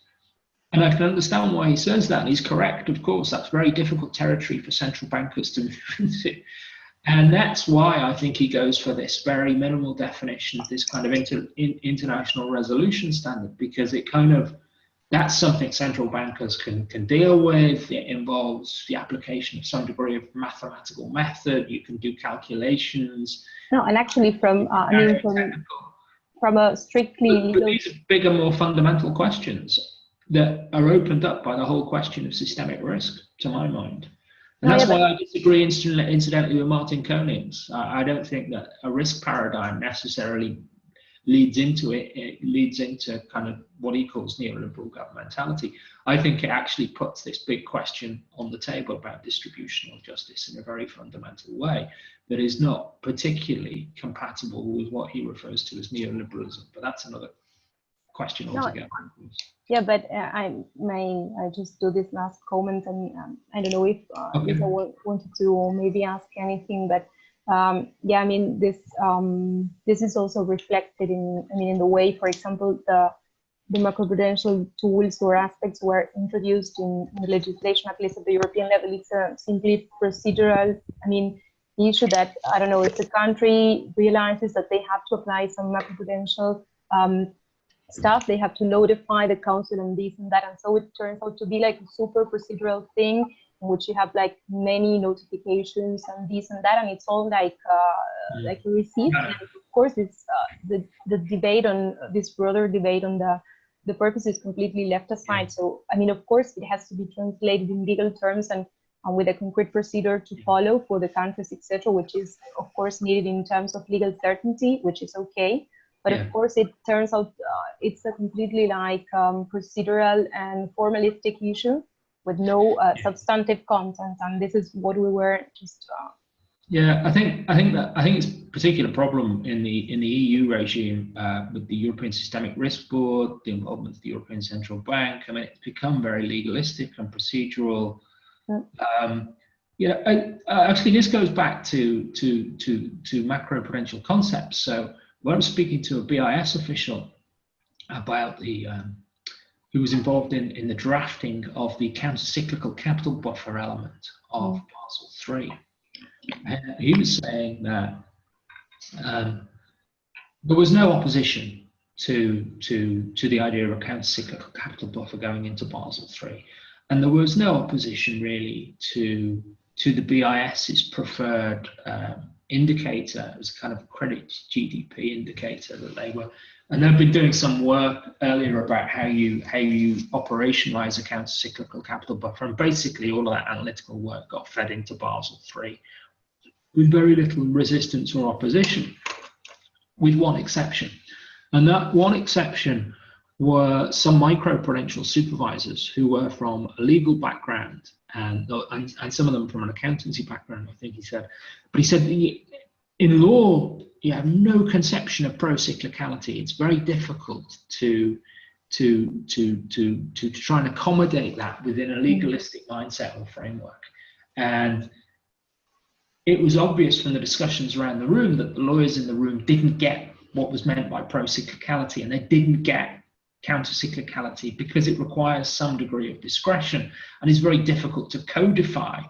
And I can understand why he says that, and he's correct, of course. That's very difficult territory for central bankers to move into. And that's why I think he goes for this very minimal definition of this kind of international resolution standard, because it kind of, that's something central bankers can deal with. It involves the application of some degree of mathematical method. You can do calculations. No, and actually from a strictly legal... But these are bigger, more fundamental questions that are opened up by the whole question of systemic risk, to my mind. And that's why I disagree incidentally with Martin Konings. I don't think that a risk paradigm necessarily leads into kind of what he calls neoliberal governmentality. I think it actually puts this big question on the table about distributional justice in a very fundamental way that is not particularly compatible with what he refers to as neoliberalism. But that's another question altogether. Yeah, but I just do this last comment, and I don't know if Lisa wanted to maybe ask anything, but yeah, I mean, this is also reflected in the way, for example, the macroprudential tools or aspects were introduced in the legislation, at least at the European level. It's simply procedural. I mean, the issue that, I don't know, if the country realizes that they have to apply some macroprudential stuff, they have to notify the council and this and that, and so it turns out to be like a super procedural thing in which you have like many notifications and this and that, and it's all like a receipt. And of course, it's the debate on this broader debate on the purpose is completely left aside. So I mean, of course, it has to be translated in legal terms and with a concrete procedure to follow for the countries, etc., which is of course needed in terms of legal certainty, which is okay. But of course, it turns out it's a completely like procedural and formalistic issue with no substantive content, and this is what we were just. Yeah, I think it's a particular problem in the EU regime with the European Systemic Risk Board, the involvement of the European Central Bank. I mean, it's become very legalistic and procedural. Actually, this goes back to macroprudential concepts. So when I'm speaking to a BIS official about who was involved in the drafting of the counter-cyclical capital buffer element of Basel III, he was saying that there was no opposition to the idea of a counter-cyclical capital buffer going into Basel III, and there was no opposition really to the BIS's preferred indicator as a kind of credit GDP indicator that they were, and they've been doing some work earlier about how you operationalize a counter-cyclical capital buffer, and basically all of that analytical work got fed into Basel III with very little resistance or opposition, with one exception, and that one exception were some microprudential supervisors who were from a legal background and some of them from an accountancy background, I think he said. But he said, in law, you have no conception of pro-cyclicality. It's very difficult to to try and accommodate that within a legalistic mindset or framework. And it was obvious from the discussions around the room that the lawyers in the room didn't get what was meant by pro-cyclicality, and they didn't get counter-cyclicality because it requires some degree of discretion and is very difficult to codify.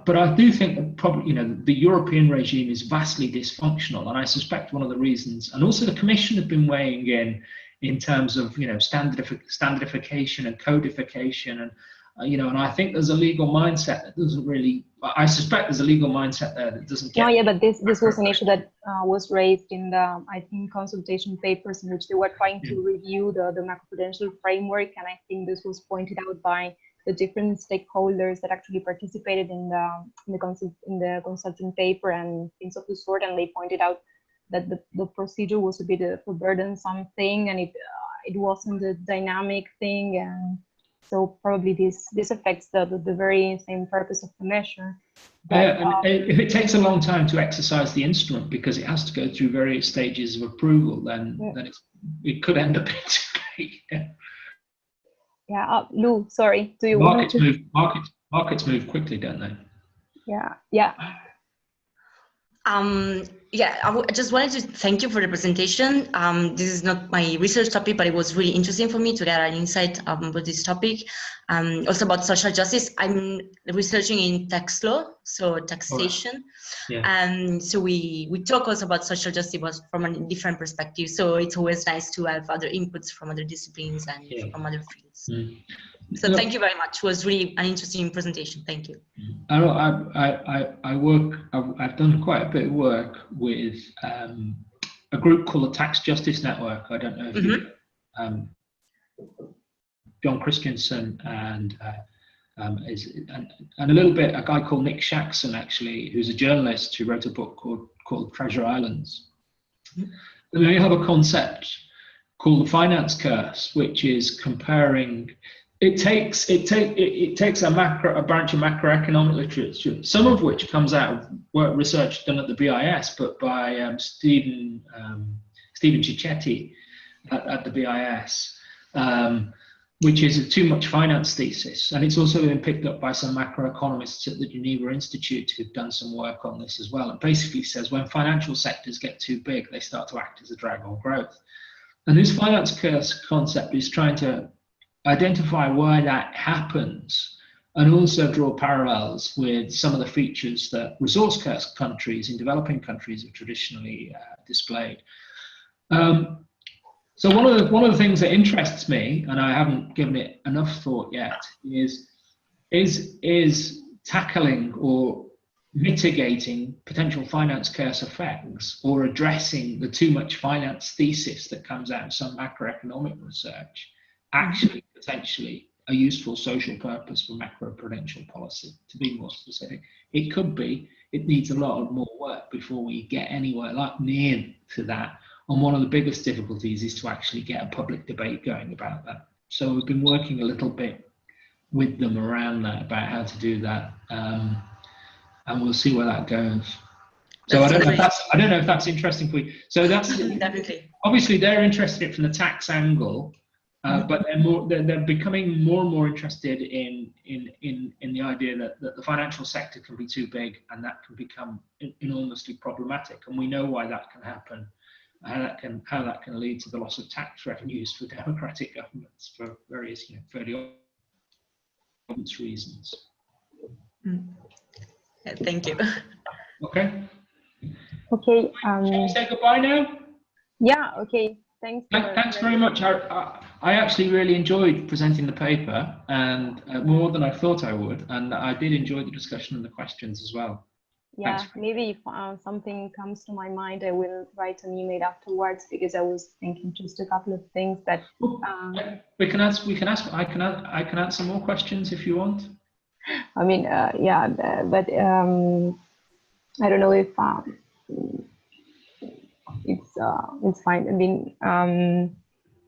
But I do think that probably, the European regime is vastly dysfunctional, and I suspect one of the reasons, and also the Commission have been weighing in terms of, standardification and codification, and and I think there's a legal mindset that doesn't really. I suspect there's a legal mindset there that doesn't get. No, yeah, but this was an issue that was raised in the, I think, consultation papers in which they were trying to review the macroprudential framework, and I think this was pointed out by the different stakeholders that actually participated in the consulting paper and things of the sort, and they pointed out that the procedure was a bit of a burdensome thing, and it wasn't a dynamic thing, and so probably this affects the very same purpose of the measure. But, and if it takes a long time to exercise the instrument because it has to go through various stages of approval, then it could end up being too late. Yeah, Lou, sorry. Do you want to? Markets move quickly, don't they? Yeah. I just wanted to thank you for the presentation. This is not my research topic, but it was really interesting for me to get an insight about this topic. Also about social justice. I'm researching in tax law, so taxation. And so we talk also about social justice but from a different perspective. So it's always nice to have other inputs from other disciplines and from other fields. So thank you very much. It was really an interesting presentation. Thank you. I've done quite a bit of work with a group called the Tax Justice Network. I don't know if you know, John Christensen and a little bit a guy called Nick Shaxson, actually, who's a journalist who wrote a book called Treasure Islands. And they have a concept called the finance curse, which is comparing. It takes a branch of macroeconomic literature, some of which comes out of work research done at the BIS, but by Stephen Cicchetti at the BIS, which is a too much finance thesis, and it's also been picked up by some macroeconomists at the Geneva Institute who've done some work on this as well. It basically says when financial sectors get too big, they start to act as a drag on growth. And this finance curse concept is trying to identify why that happens and also draw parallels with some of the features that resource curse countries in developing countries have traditionally displayed. So one of the things that interests me, and I haven't given it enough thought yet, is tackling or mitigating potential finance curse effects or addressing the too much finance thesis that comes out of some macroeconomic research actually potentially a useful social purpose for macroprudential policy. To be more specific, it could be. It needs a lot of more work before we get anywhere like near to that. And one of the biggest difficulties is to actually get a public debate going about that. So we've been working a little bit with them around that, about how to do that, and we'll see where that goes. So I don't know if that's interesting for you. So that's definitely. Obviously they're interested in it from the tax angle. But they're becoming more and more interested in the idea that the financial sector can be too big and that can become enormously problematic, and we know why that can happen, how that can lead to the loss of tax revenues for democratic governments for various fairly obvious reasons. Thank you. Okay. Okay. Shall we say goodbye now? Yeah. Okay. Thanks very much. I actually really enjoyed presenting the paper, and more than I thought I would, and I did enjoy the discussion and the questions as well. Yeah, Thanks. maybe if something comes to my mind, I will write an email afterwards, because I was thinking just a couple of things that. I can answer more questions if you want. I mean, yeah, but I don't know if. It's fine. I mean,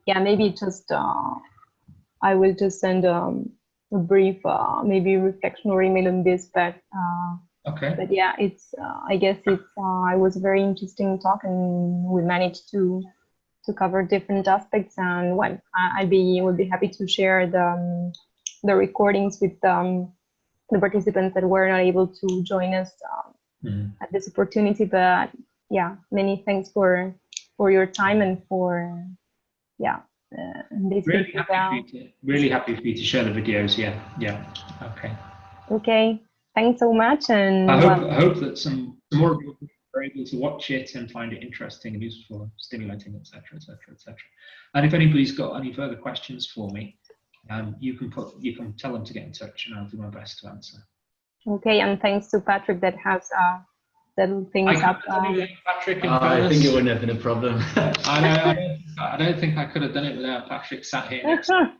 yeah, maybe just I will just send a brief maybe reflection or email on this, but okay. But yeah, it's I guess it's it was a very interesting talk, and we managed to cover different aspects, and well, would be happy to share the recordings with the participants that were not able to join us at this opportunity. But yeah, many thanks for your time and for really happy for you to share the videos. Yeah. Okay. Okay. Thanks so much, and I hope that some more of you are able to watch it and find it interesting and useful, stimulating, etc., etc., etc. And if anybody's got any further questions for me, you can tell them to get in touch, and I'll do my best to answer. Okay, and thanks to Patrick that has settled things up. Patrick, I think it wouldn't have been a problem. I don't think I could have done it without Patrick sat here next to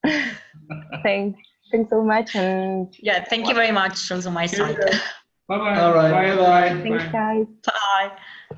me. Thanks so much, and yeah, thank you very much also my side. Bye bye. All right. Bye bye. Thanks, guys. Bye.